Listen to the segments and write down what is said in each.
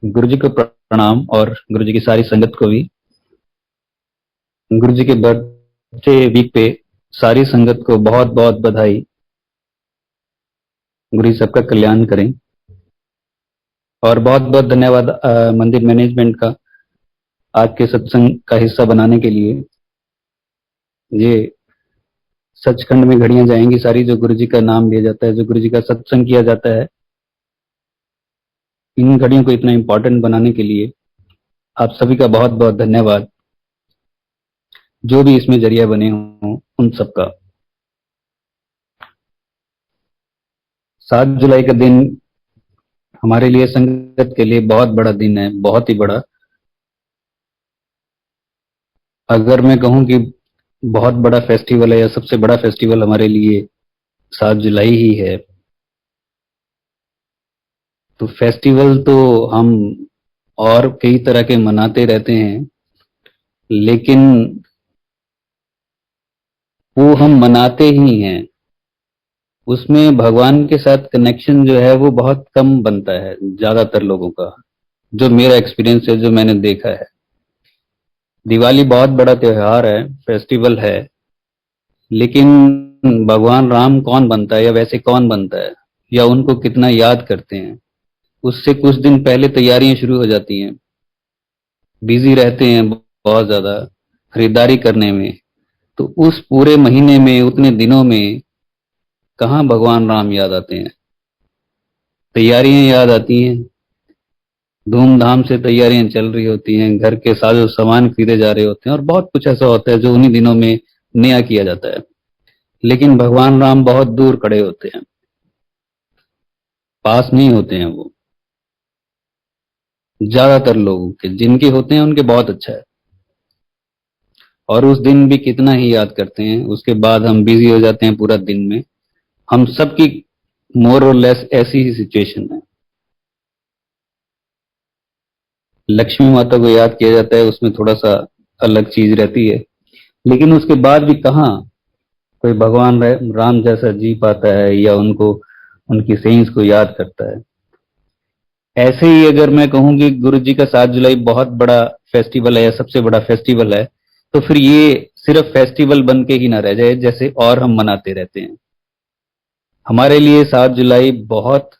गुरु जी को प्रणाम और गुरु जी की सारी संगत को भी। गुरु जी के बर्थडे वीक पे सारी संगत को बहुत बहुत बधाई। गुरु जी सबका कल्याण करें और बहुत बहुत धन्यवाद मंदिर मैनेजमेंट का आज के सत्संग का हिस्सा बनाने के लिए। ये सचखंड में घड़ियां जाएंगी सारी, जो गुरु जी का नाम लिया जाता है, जो गुरु जी का सत्संग किया जाता है, इन घड़ियों को इतना इम्पोर्टेंट बनाने के लिए आप सभी का बहुत बहुत धन्यवाद। जो भी इसमें जरिया बने हों उन सबका। 7 जुलाई का दिन हमारे लिए, संगत के लिए बहुत बड़ा दिन है, बहुत ही बड़ा। अगर मैं कहूं कि बहुत बड़ा फेस्टिवल है या सबसे बड़ा फेस्टिवल हमारे लिए 7 जुलाई ही है, तो फेस्टिवल तो हम और कई तरह के मनाते रहते हैं, लेकिन वो हम मनाते ही हैं, उसमें भगवान के साथ कनेक्शन जो है वो बहुत कम बनता है ज्यादातर लोगों का। जो मेरा एक्सपीरियंस है, जो मैंने देखा है, दिवाली बहुत बड़ा त्योहार है, फेस्टिवल है, लेकिन भगवान राम कौन बनता है या वैसे कौन बनता है या उनको कितना याद करते हैं, उससे कुछ दिन पहले तैयारियां शुरू हो जाती हैं। बिजी रहते हैं बहुत ज्यादा खरीदारी करने में, तो उस पूरे महीने में, उतने दिनों में कहाँ भगवान राम याद आते हैं। तैयारियां याद आती हैं, धूमधाम से तैयारियां चल रही होती हैं, घर के साजो सामान खरीदे जा रहे होते हैं और बहुत कुछ ऐसा होता है जो उन्हीं दिनों में नया किया जाता है। लेकिन भगवान राम बहुत दूर खड़े होते हैं, पास नहीं होते हैं वो। ज्यादातर लोगों के जिनके होते हैं उनके बहुत अच्छा है, और उस दिन भी कितना ही याद करते हैं। उसके बाद हम बिजी हो जाते हैं पूरा दिन में। हम सबकी मोर और लेस ऐसी ही सिचुएशन है। लक्ष्मी माता को याद किया जाता है, उसमें थोड़ा सा अलग चीज रहती है, लेकिन उसके बाद भी कहाँ कोई भगवान राम जैसा जी पाता है या उनको, उनकी सेंस को याद करता है। ऐसे ही अगर मैं कहूँ कि गुरु जी का 7 जुलाई बहुत बड़ा फेस्टिवल है या सबसे बड़ा फेस्टिवल है, तो फिर ये सिर्फ फेस्टिवल बन के ही ना रह जाए जैसे और हम मनाते रहते हैं। हमारे लिए 7 जुलाई बहुत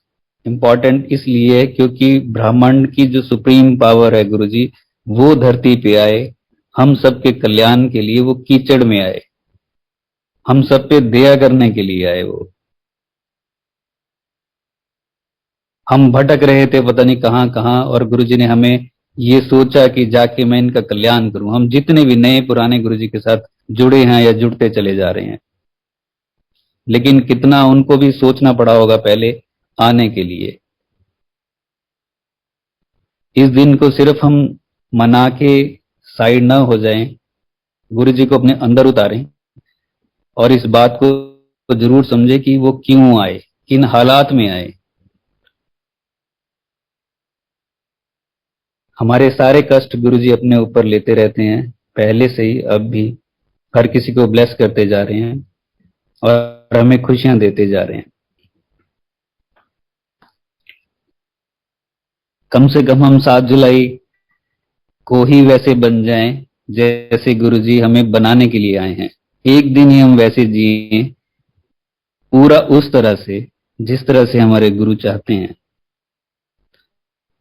इंपॉर्टेंट इसलिए है क्योंकि ब्रह्मांड की जो सुप्रीम पावर है गुरु जी, वो धरती पे आए, हम सबके कल्याण के लिए वो कीचड़ में आए, हम सब पे दया करने के लिए आए वो। हम भटक रहे थे पता नहीं कहाँ कहाँ, और गुरुजी ने हमें ये सोचा कि जाके मैं इनका कल्याण करूं। हम जितने भी नए पुराने गुरुजी के साथ जुड़े हैं या जुड़ते चले जा रहे हैं, लेकिन कितना उनको भी सोचना पड़ा होगा पहले आने के लिए। इस दिन को सिर्फ हम मना के साइड ना हो जाएं, गुरुजी को अपने अंदर उतारें और इस बात को जरूर समझे कि वो क्यों आए, किन हालात में आए। हमारे सारे कष्ट गुरुजी अपने ऊपर लेते रहते हैं, पहले से ही, अब भी। हर किसी को ब्लेस करते जा रहे हैं और हमें खुशियां देते जा रहे हैं। कम से कम हम 7 जुलाई को ही वैसे बन जाएं जैसे गुरुजी हमें बनाने के लिए आए हैं। एक दिन ही हम वैसे जिए, पूरा उस तरह से जिस तरह से हमारे गुरु चाहते हैं।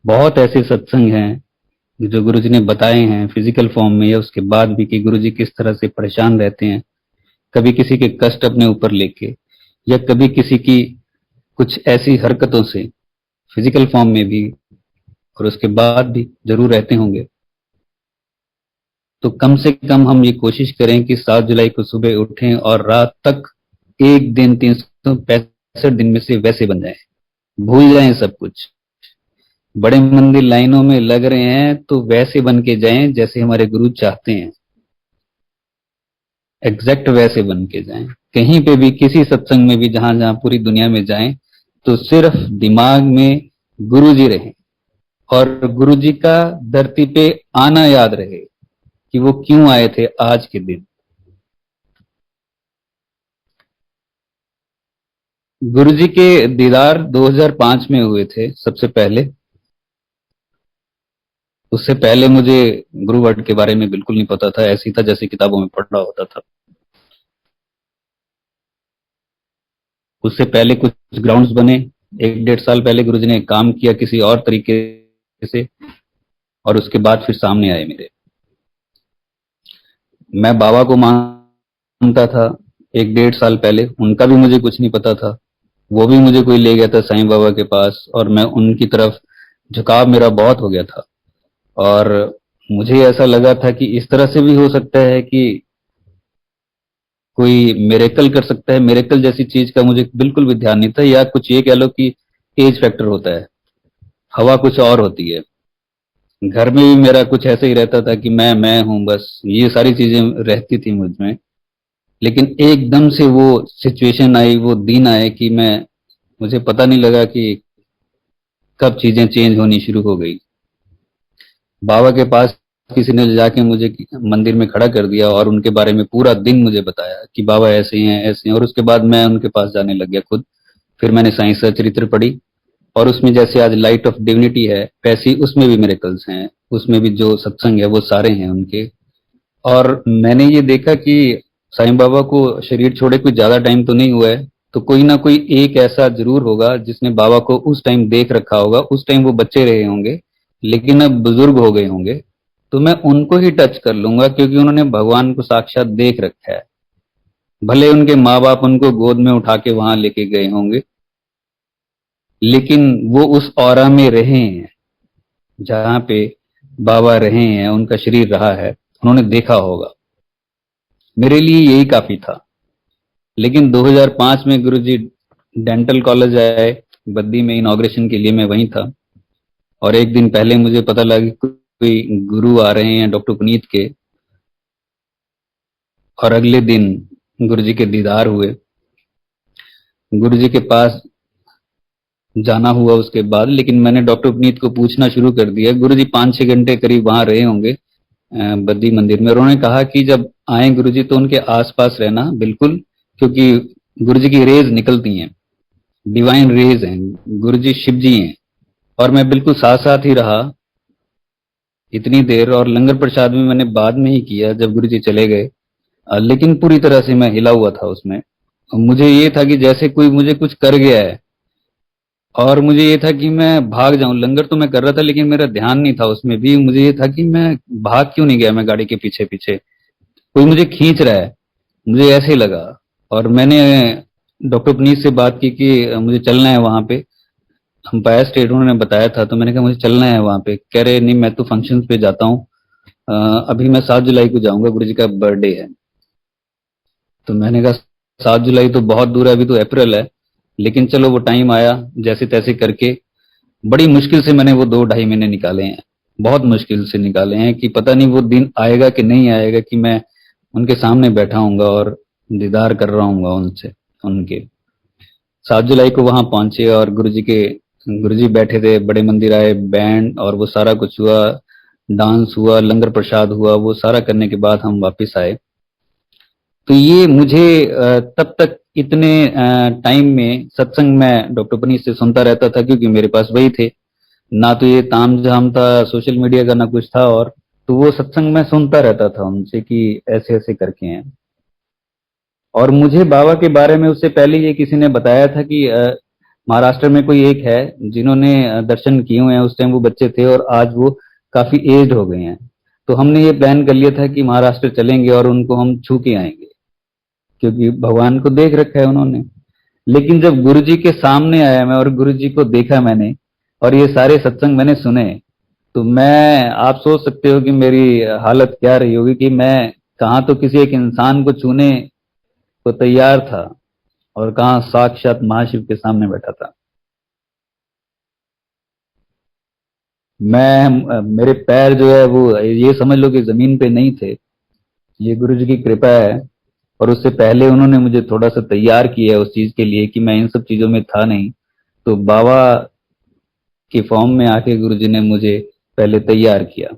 बहुत ऐसे सत्संग हैं जो गुरुजी ने बताए हैं फिजिकल फॉर्म में या उसके बाद भी, कि गुरुजी किस तरह से परेशान रहते हैं, कभी किसी के कष्ट अपने ऊपर लेके, या कभी किसी की कुछ ऐसी हरकतों से, फिजिकल फॉर्म में भी और उसके बाद भी जरूर रहते होंगे। तो कम से कम हम ये कोशिश करें कि 7 जुलाई को सुबह उठें और रात तक एक दिन 365 दिन में से वैसे बन जाएं, भूल जाएं सब कुछ। बड़े मंदिर लाइनों में लग रहे हैं तो वैसे बन के जाएं जैसे हमारे गुरु चाहते हैं, एग्जैक्ट वैसे बन के जाएं। कहीं पे भी किसी सत्संग में भी, जहां जहां पूरी दुनिया में जाएं, तो सिर्फ दिमाग में गुरु जी रहे और गुरु जी का धरती पे आना याद रहे कि वो क्यों आए थे आज के दिन। गुरु जी के दीदार 2005 में हुए थे सबसे पहले, उससे पहले मुझे गुरु वर्ड के बारे में बिल्कुल नहीं पता था, ऐसी था जैसे किताबों में पढ़ा होता था। उससे पहले कुछ ग्राउंड्स बने, 1 डेढ़ साल पहले गुरुजी ने काम किया किसी और तरीके से, और उसके बाद फिर सामने आए मेरे। मैं बाबा को मानता था 1 डेढ़ साल पहले, उनका भी मुझे कुछ नहीं पता था। वो भी मुझे कोई ले गया था साईं बाबा के पास, और मैं उनकी तरफ झुकाव मेरा बहुत हो गया था। और मुझे ऐसा लगा था कि इस तरह से भी हो सकता है कि कोई मिरेकल कर सकता है। मिरेकल जैसी चीज का मुझे बिल्कुल भी ध्यान नहीं था, या कुछ ये कह लो कि एज फैक्टर होता है, हवा कुछ और होती है। घर में भी मेरा कुछ ऐसे ही रहता था कि मैं हूं बस, ये सारी चीजें रहती थी मुझ में। लेकिन एकदम से वो सिचुएशन आई, वो दिन आए कि मैं, मुझे पता नहीं लगा कि कब चीजें चेंज होनी शुरू हो गई। बाबा के पास किसी ने ले जाके मुझे मंदिर में खड़ा कर दिया और उनके बारे में पूरा दिन मुझे बताया कि बाबा ऐसे हैं ऐसे हैं, और उसके बाद मैं उनके पास जाने लग गया खुद। फिर मैंने साईं सचरित्र पढ़ी, और उसमें जैसे आज लाइट ऑफ डिविनिटी है, वैसे ही उसमें भी मिरेकल्स हैं, उसमें भी जो सत्संग है वो सारे हैं उनके। और मैंने ये देखा कि साईं बाबा को शरीर छोड़े कुछ ज्यादा टाइम तो नहीं हुआ है, तो कोई ना कोई एक ऐसा जरूर होगा जिसने बाबा को उस टाइम देख रखा होगा। उस टाइम वो बच्चे रहे होंगे, लेकिन अब बुजुर्ग हो गए होंगे। तो मैं उनको ही टच कर लूंगा, क्योंकि उन्होंने भगवान को साक्षात देख रखा है। भले उनके माँ बाप उनको गोद में उठा के वहां लेके गए होंगे, लेकिन वो उस ऑरा में रहे हैं जहां पे बाबा रहे हैं, उनका शरीर रहा है, उन्होंने देखा होगा। मेरे लिए यही काफी था। लेकिन 2005 में गुरुजी डेंटल कॉलेज आए बद्दी में, इनॉग्रेशन के लिए मैं वहीं था। और एक दिन पहले मुझे पता लगा कि कोई गुरु आ रहे हैं डॉक्टर पुनीत के, और अगले दिन गुरुजी के दीदार हुए। गुरुजी के पास जाना हुआ उसके बाद, लेकिन मैंने डॉक्टर पुनीत को पूछना शुरू कर दिया। गुरुजी 5-6 घंटे करीब वहां रहे होंगे बद्दी मंदिर में। उन्होंने कहा कि जब आए गुरुजी तो उनके आसपास रहना बिल्कुल, क्योंकि गुरुजी की रेज निकलती हैं, डिवाइन रेज हैं, गुरुजी शिव जी हैं। और मैं बिल्कुल साथ साथ ही रहा इतनी देर, और लंगर प्रसाद भी मैंने बाद में ही किया जब गुरुजी चले गए। लेकिन पूरी तरह से मैं हिला हुआ था उसमें। मुझे ये था कि जैसे कोई मुझे कुछ कर गया है, और मुझे ये था कि मैं भाग जाऊं। लंगर तो मैं कर रहा था, लेकिन मेरा ध्यान नहीं था उसमें भी। मुझे ये था कि मैं भाग क्यों नहीं गया, मैं गाड़ी के पीछे पीछे, कोई मुझे खींच रहा है, मुझे ऐसे ही लगा। और मैंने डॉक्टर पुनीत से बात की कि मुझे चलना है वहां पे, अंपायर स्टेट उन्होंने बताया था। तो मैंने कहा मुझे चलना है वहां पे। कह रहे नहीं, मैं तो फंक्शन पे जाता हूँ, अभी मैं 7 जुलाई को जाऊंगा, गुरु जी का बर्थडे है। तो मैंने कहा 7 जुलाई तो बहुत दूर है, अभी तो अप्रैल है। लेकिन चलो वो टाइम आया जैसे तैसे करके। बड़ी मुश्किल से मैंने वो 2-2.5 महीने निकाले हैं, बहुत मुश्किल से निकाले हैं, कि पता नहीं वो दिन आएगा कि नहीं आएगा कि मैं उनके सामने बैठा हूंगा और दीदार कर रहा हूंगा उनसे, उनके। 7 जुलाई को वहां पहुंचे, और गुरुजी बैठे थे, बड़े मंदिर आए, बैंड और वो सारा कुछ हुआ, डांस हुआ, लंगर प्रसाद हुआ, वो सारा करने के बाद हम वापस आए। तो ये मुझे तब तक इतने टाइम में सत्संग मैं डॉक्टर पनीत से सुनता रहता था, क्योंकि मेरे पास वही थे। ना तो ये ताम झाम था सोशल मीडिया का, ना कुछ था। और तो वो सत्संग मैं सुनता रहता था उनसे कि ऐसे ऐसे करके हैं। और मुझे बाबा के बारे में उससे पहले ये किसी ने बताया था कि महाराष्ट्र में कोई एक है जिन्होंने दर्शन किए हुए हैं। उस टाइम वो बच्चे थे और आज वो काफी एज्ड हो गए हैं। तो हमने ये प्लान कर लिया था कि महाराष्ट्र चलेंगे और उनको हम छू के आएंगे, क्योंकि भगवान को देख रखा है उन्होंने। लेकिन जब गुरुजी के सामने आया मैं, और गुरुजी को देखा मैंने, और ये सारे सत्संग मैंने सुने, तो मैं, आप सोच सकते हो कि मेरी हालत क्या रही होगी, कि मैं कहाँ तो किसी एक इंसान को छूने को तैयार था, और कहाँ साक्षात महाशिव के सामने बैठा था। मेरे पैर जो है वो, ये समझ लो कि जमीन पे नहीं थे। ये गुरु जी की कृपा है। और उससे पहले उन्होंने मुझे थोड़ा सा तैयार किया है उस चीज के लिए, कि मैं इन सब चीजों में था नहीं। तो बाबा के फॉर्म में आके गुरु जी ने मुझे पहले तैयार किया।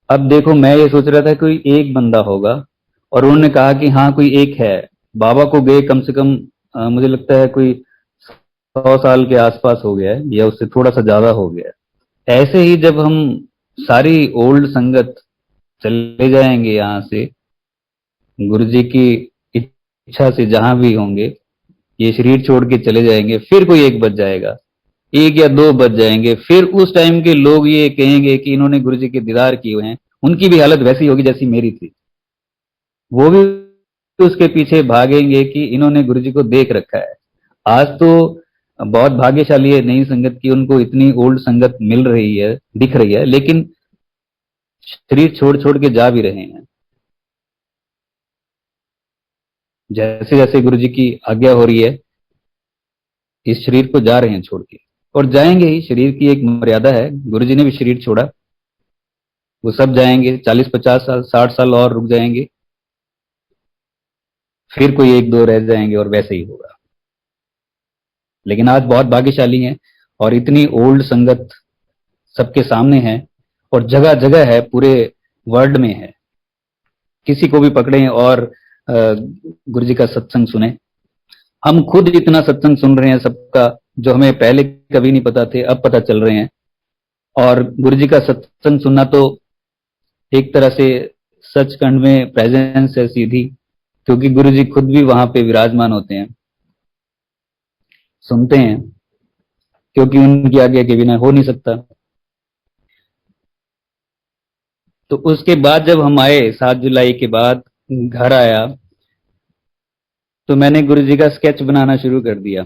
अब देखो, मैं ये सोच रहा था कोई एक बंदा होगा, और उन्होंने कहा कि हाँ कोई एक है। बाबा को गए कम से कम मुझे लगता है कोई 100 साल के आसपास हो गया है, या उससे थोड़ा सा ज्यादा हो गया है। ऐसे ही जब हम सारी ओल्ड संगत चले जाएंगे यहाँ से, गुरु जी की इच्छा से जहां भी होंगे, ये शरीर छोड़ के चले जाएंगे, फिर कोई एक बच जाएगा, एक या दो बच जाएंगे, फिर उस टाइम के लोग ये कहेंगे कि इन्होंने गुरु जी के दीदार किए हुए हैं, उनकी भी हालत वैसी होगी जैसी मेरी थी। वो भी उसके पीछे भागेंगे कि इन्होंने गुरु जी को देख रखा है। आज तो बहुत भाग्यशाली है नई संगत की, उनको इतनी ओल्ड संगत मिल रही है, दिख रही है, लेकिन शरीर छोड़ छोड़ के जा भी रहे हैं। जैसे जैसे गुरु जी की आज्ञा हो रही है, इस शरीर को जा रहे हैं छोड़ के, और जाएंगे ही। शरीर की एक मर्यादा है, गुरु जी ने भी शरीर छोड़ा, वो सब जाएंगे, 40 50 साल 60 साल और रुक जाएंगे, फिर कोई एक दो रह जाएंगे, और वैसे ही होगा। लेकिन आज बहुत भाग्यशाली हैं, और इतनी ओल्ड संगत सबके सामने है, और जगह जगह है, पूरे वर्ल्ड में है। किसी को भी पकड़े और गुरु जी का सत्संग सुने। हम खुद इतना सत्संग सुन रहे हैं सबका, जो हमें पहले कभी नहीं पता थे, अब पता चल रहे हैं। और गुरु जी का सत्संग सुनना तो एक तरह से सचखंड में प्रेजेंस है सीधी, क्योंकि गुरु जी खुद भी वहां पे विराजमान होते हैं, सुनते हैं, क्योंकि उनकी आज्ञा के बिना हो नहीं सकता। तो उसके बाद जब हम आए 7 जुलाई के बाद, घर आया, तो मैंने गुरु जी का स्केच बनाना शुरू कर दिया।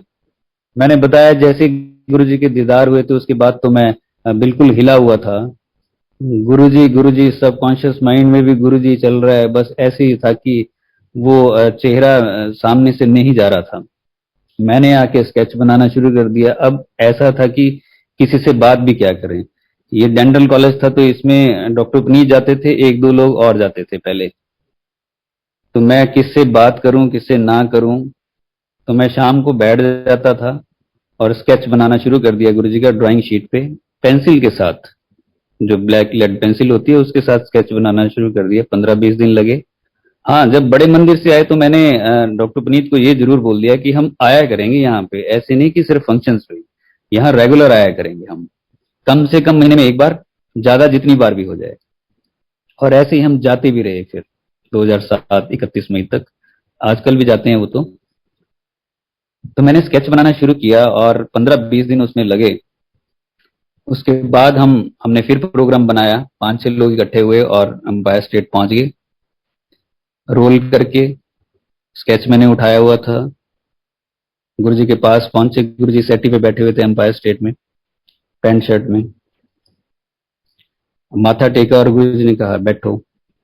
मैंने बताया जैसे गुरु जी के दीदार हुए थे, उसके बाद तो मैं बिल्कुल हिला हुआ था। गुरु जी सबकॉन्शियस माइंड में भी गुरु जी चल रहा है, बस ऐसे ही था कि वो चेहरा सामने से नहीं जा रहा था। मैंने आके स्केच बनाना शुरू कर दिया। अब ऐसा था कि किसी से बात भी क्या करें। ये डेंटल कॉलेज था, तो इसमें डॉक्टर पुनीत जाते थे, एक दो लोग और जाते थे पहले। तो मैं किससे बात करूं, किससे ना करूं। तो मैं शाम को बैठ जाता था और स्केच बनाना शुरू कर दिया गुरु जी का, ड्राइंग शीट पे पेंसिल के साथ, जो ब्लैक लेड पेंसिल होती है उसके साथ स्केच बनाना शुरू कर दिया। 15 20 दिन लगे। हाँ, जब बड़े मंदिर से आए तो मैंने डॉक्टर पुनीत को ये जरूर बोल दिया कि हम आया करेंगे यहाँ पे, ऐसे नहीं कि सिर्फ फंक्शंस पे, यहाँ रेगुलर आया करेंगे हम, कम से कम महीने में एक बार, ज्यादा जितनी बार भी हो जाए। और ऐसे ही हम जाते भी रहे फिर 2007 31 मई तक, आजकल भी जाते हैं वो। तो मैंने स्केच बनाना शुरू किया और 15 20 दिन उसमें लगे। उसके बाद हमने फिर प्रोग्राम बनाया, 5 6 लोग इकट्ठे हुए और एम्पायर स्टेट पहुंच गए। रोल करके स्केच मैंने उठाया हुआ था, गुरुजी के पास पहुंचे। गुरुजी सेटी पे बैठे हुए थे एम्पायर स्टेट में, पैंट शर्ट में, माथा टेका और गुरुजी ने कहा बैठो,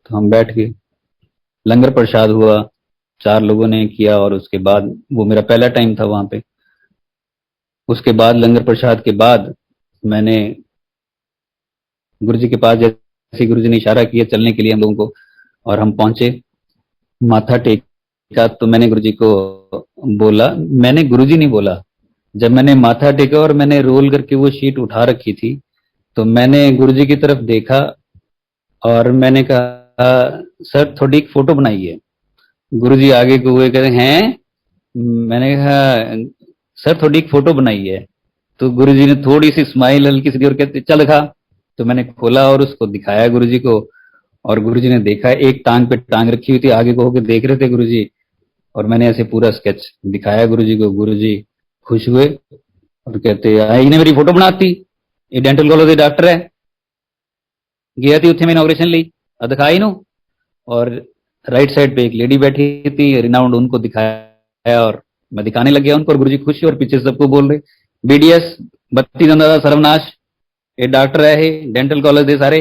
तो हम बैठ गए। लंगर प्रसाद हुआ, 4 लोगों ने किया, और उसके बाद वो मेरा पहला टाइम था वहां पे। उसके बाद लंगर प्रसाद के बाद मैंने गुरुजी के पास, जैसे गुरुजी ने इशारा किया चलने के लिए हम लोगों को, और हम पहुंचे। माथा टेका तो मैंने गुरुजी को बोला, मैंने गुरुजी नहीं बोला। जब मैंने माथा टेका और मैंने रोल करके वो शीट उठा रखी थी, तो मैंने गुरुजी की तरफ देखा और मैंने कहा सर थोड़ी एक फोटो बनाई है। गुरुजी आगे को हुए, कहते हैं। मैंने कहा सर थोड़ी एक फोटो बनाई है। तो गुरुजी ने थोड़ी सी स्माइल हल्की सी दी और कहते चल दिखा। तो मैंने खोला और उसको दिखाया गुरुजी को, और गुरुजी ने देखा, एक टांग पे टांग रखी हुई थी, आगे को होकर देख रहे थे गुरुजी। और मैंने ऐसे पूरा स्केच दिखाया गुरुजी को। गुरुजी खुश हुए और कहते इन्हें मेरी फोटो बनाती, ये डेंटल कॉलेज के डॉक्टर है, गया थी उत्थे मैं इनॉग्रेशन ली, दिखाई नो। और राइट साइड पे एक लेडी बैठी थी रिनाउंड, उनको दिखाया और मैं दिखाने लग गया उनको, और गुरुजी खुश, और पीछे सबको बोल रहे बीडीएस बत्ती दंदा सर्वनाश, ये डॉक्टर है, ये डेंटल कॉलेज है सारे।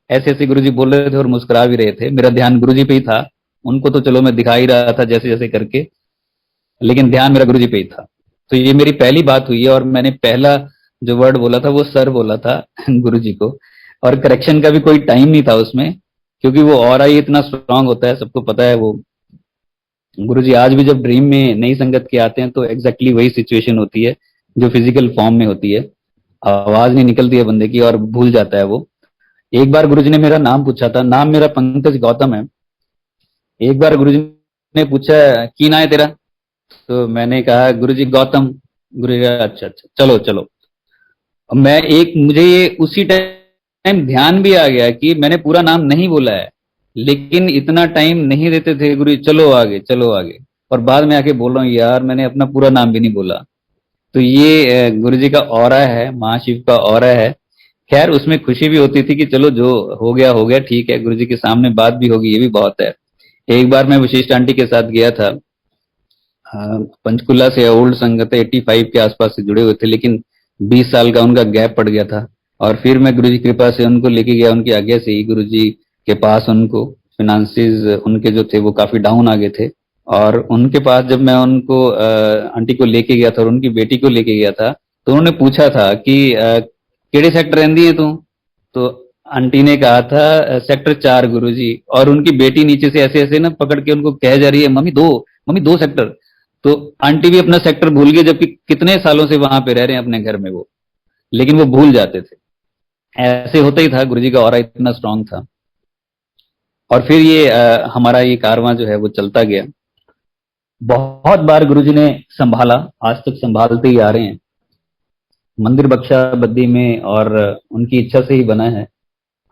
ऐसे ऐसे गुरुजी बोल रहे थे और मुस्कुरा भी रहे थे। मेरा ध्यान गुरुजी पे ही था, उनको तो चलो मैं दिखा ही रहा था जैसे जैसे करके, लेकिन ध्यान मेरा गुरुजी पे ही था। तो ये मेरी पहली बात हुई है, और मैंने पहला जो वर्ड बोला था वो सर बोला था गुरुजी को। और करेक्शन का भी कोई टाइम नहीं था उसमें, क्योंकि वो ऑरा ही इतना स्ट्रांग होता है, सबको पता है वो। गुरुजी आज भी जब ड्रीम में नई संगत के आते हैं तो एग्जैक्टली वही सिचुएशन होती है जो फिजिकल फॉर्म में होती है। आवाज नहीं निकलती है बंदे की और भूल जाता है वो। एक बार गुरुजी ने मेरा नाम पूछा था, नाम मेरा पंकज गौतम है। एक बार गुरुजी ने पूछा की ना है तेरा, तो मैंने कहा गुरुजी गौतम। गुरुजी कहा अच्छा अच्छा चलो चलो। मैं एक मुझे ये उसी टाइम ध्यान भी आ गया कि मैंने पूरा नाम नहीं बोला है, लेकिन इतना टाइम नहीं देते थे गुरु जी, चलो आगे चलो आगे। और बाद में आके बोल रहा हूँ यार मैंने अपना पूरा नाम भी नहीं बोला। तो ये गुरु जी का ऑरा है, महाशिव का ऑरा है। खैर उसमें खुशी भी होती थी कि चलो जो हो गया ठीक है, गुरु जी के सामने बात भी होगी, ये भी बहुत है। एक बार मैं वशिष्ठ आंटी के साथ गया था, पंचकुला से ओल्ड संगत 85 के आसपास से जुड़े हुए थे, लेकिन 20 साल का उनका गैप पड़ गया था। और फिर मैं गुरु जी की कृपा से उनको लेके गया, उनकी आज्ञा से ही गुरु जी के पास। उनको फिनांसेस उनके जो थे वो काफी डाउन आ गए थे, और उनके पास जब मैं उनको आंटी को लेके गया था और उनकी बेटी को लेके गया था, तो उन्होंने पूछा था कि केड़े सेक्टर रहंदी है तू? तो आंटी ने कहा था सेक्टर 4 गुरुजी। और उनकी बेटी नीचे से ऐसे ऐसे ना पकड़ के उनको कह जा रही है, मम्मी 2 सेक्टर। तो आंटी भी अपना सेक्टर भूल गए, जबकि कितने सालों से वहां पे रह रहे हैं अपने घर में वो, लेकिन वो भूल जाते थे। ऐसे होता ही था, गुरुजी का ऑरा इतना स्ट्रांग था। और फिर ये हमारा ये कारवां जो है वो चलता गया। बहुत बार गुरुजी ने संभाला, आज तक संभालते ही आ रहे हैं। मंदिर बख्शा बद्दी में और उनकी इच्छा से ही बना है।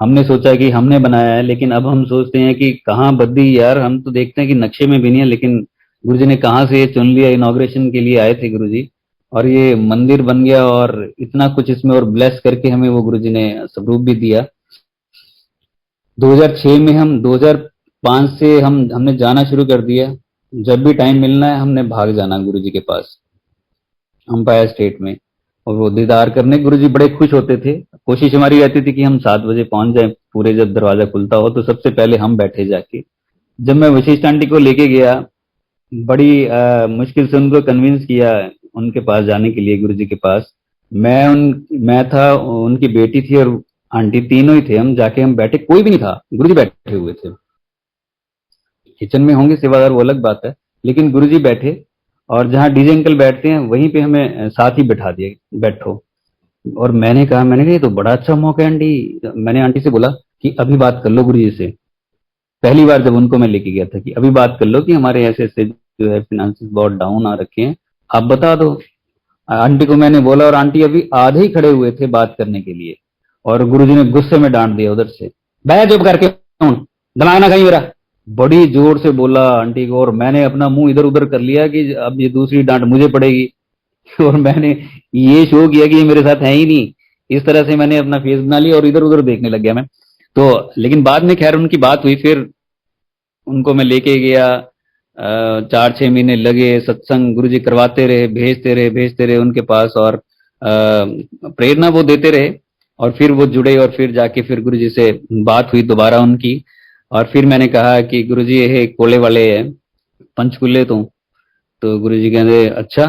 हमने सोचा कि हमने बनाया है, लेकिन अब हम सोचते हैं कि कहाँ बद्दी यार, हम तो देखते हैं कि नक्शे में भी नहीं है, लेकिन गुरुजी ने कहाँ से ये चुन लिया। इनॉग्रेशन के लिए आए थे गुरुजी, और ये मंदिर बन गया, और इतना कुछ इसमें और ब्लेस करके हमें वो गुरुजी ने स्वरूप भी दिया। 2006 में हम 2005 से हमने जाना शुरू कर दिया। जब भी टाइम मिलना है हमने भाग जाना गुरुजी के पास, अंपायर स्टेट में। और वो दीदार करने गुरुजी बड़े खुश होते थे। कोशिश हमारी रहती थी कि हम 7 बजे पहुंच जाए, पूरे जब दरवाजा खुलता हो तो सबसे पहले हम बैठे जाके। जब मैं वशिष्ठ आंटी को लेके गया, बड़ी मुश्किल से उनको कन्विंस किया उनके पास जाने के लिए, गुरुजी के पास। मैं था, उनकी बेटी थी और आंटी, तीनों ही थे। हम जाके हम बैठे, कोई भी नहीं था, गुरुजी बैठे हुए थे। किचन में होंगे सेवादार, वो अलग बात है, लेकिन गुरुजी बैठे। और जहाँ डीजे अंकल बैठते हैं वहीं पे हमें साथ ही बैठा दिया, बैठो। और मैंने कहा ये तो बड़ा अच्छा मौका है आंटी। मैंने आंटी से बोला कि अभी बात कर लो गुरुजी से। पहली बार जब उनको मैं लेके गया था, कि अभी बात कर लो कि हमारे ऐसे ऐसे जो है फिनेंसेस बहुत डाउन आ रखे हैं, आप बता दो। आंटी को मैंने बोला, और आंटी अभी आधे ही खड़े हुए थे बात करने के लिए, और गुरुजी ने गुस्से में डांट दिया उधर से, बैठ चुप करके, दिमाग ना कहीं मेरा। बड़ी जोर से बोला आंटी को, और मैंने अपना मुंह इधर उधर कर लिया कि अब ये दूसरी डांट मुझे पड़ेगी। और मैंने ये शो किया कि ये मेरे साथ है ही नहीं। इस तरह से मैंने अपना फेस बना लिया और इधर उधर देखने लग गया मैं। तो लेकिन बाद में खैर उनकी बात हुई, फिर उनको मैं लेके गया। 4-6 महीने लगे, सत्संग गुरुजी करवाते रहे, भेजते रहे उनके पास, और प्रेरणा वो देते रहे। और फिर वो जुड़े, और फिर जाके फिर गुरुजी से बात हुई दोबारा उनकी। और फिर मैंने कहा कि गुरुजी ये कोले वाले हैं, पंचकुले तो गुरुजी कहते अच्छा।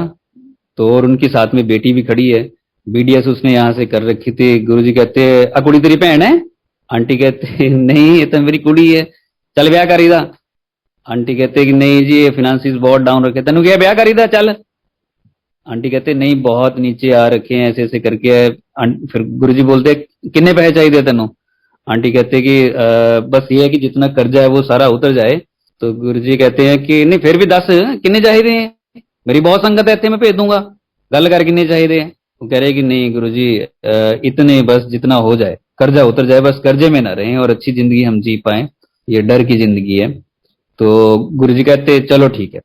तो और उनकी साथ में बेटी भी खड़ी है, बीडीएस उसने यहाँ से कर रखी थी। गुरुजी कहते आ कुड़ी तेरी भैन है? आंटी कहते नहीं ये तो मेरी कुड़ी है, चल ब्याह करी दा। आंटी कहते कि नहीं जी ये फिनेंसिस बहुत डाउन रखे, तेन क्या ब्याह करी दा चल। आंटी कहते नहीं बहुत नीचे आ रखे हैं, ऐसे ऐसे करके। फिर गुरुजी बोलते किन्ने पैसे चाहिए तेनों? आंटी कहते कि बस ये है कि जितना कर्जा है वो सारा उतर जाए। तो गुरुजी कहते हैं कि नहीं फिर भी दस किन्ने चाहिए हैं, मेरी बहुत संगत है इतने मैं भेज दूंगा, गल कर किन्ने चाहिए हैं। वो कह रहे कि नहीं गुरुजी इतने बस जितना हो जाए, कर्जा उतर जाए, बस कर्जे में ना रहें और अच्छी जिंदगी हम जी पाए, ये डर की जिंदगी है। तो गुरुजी कहते चलो ठीक है,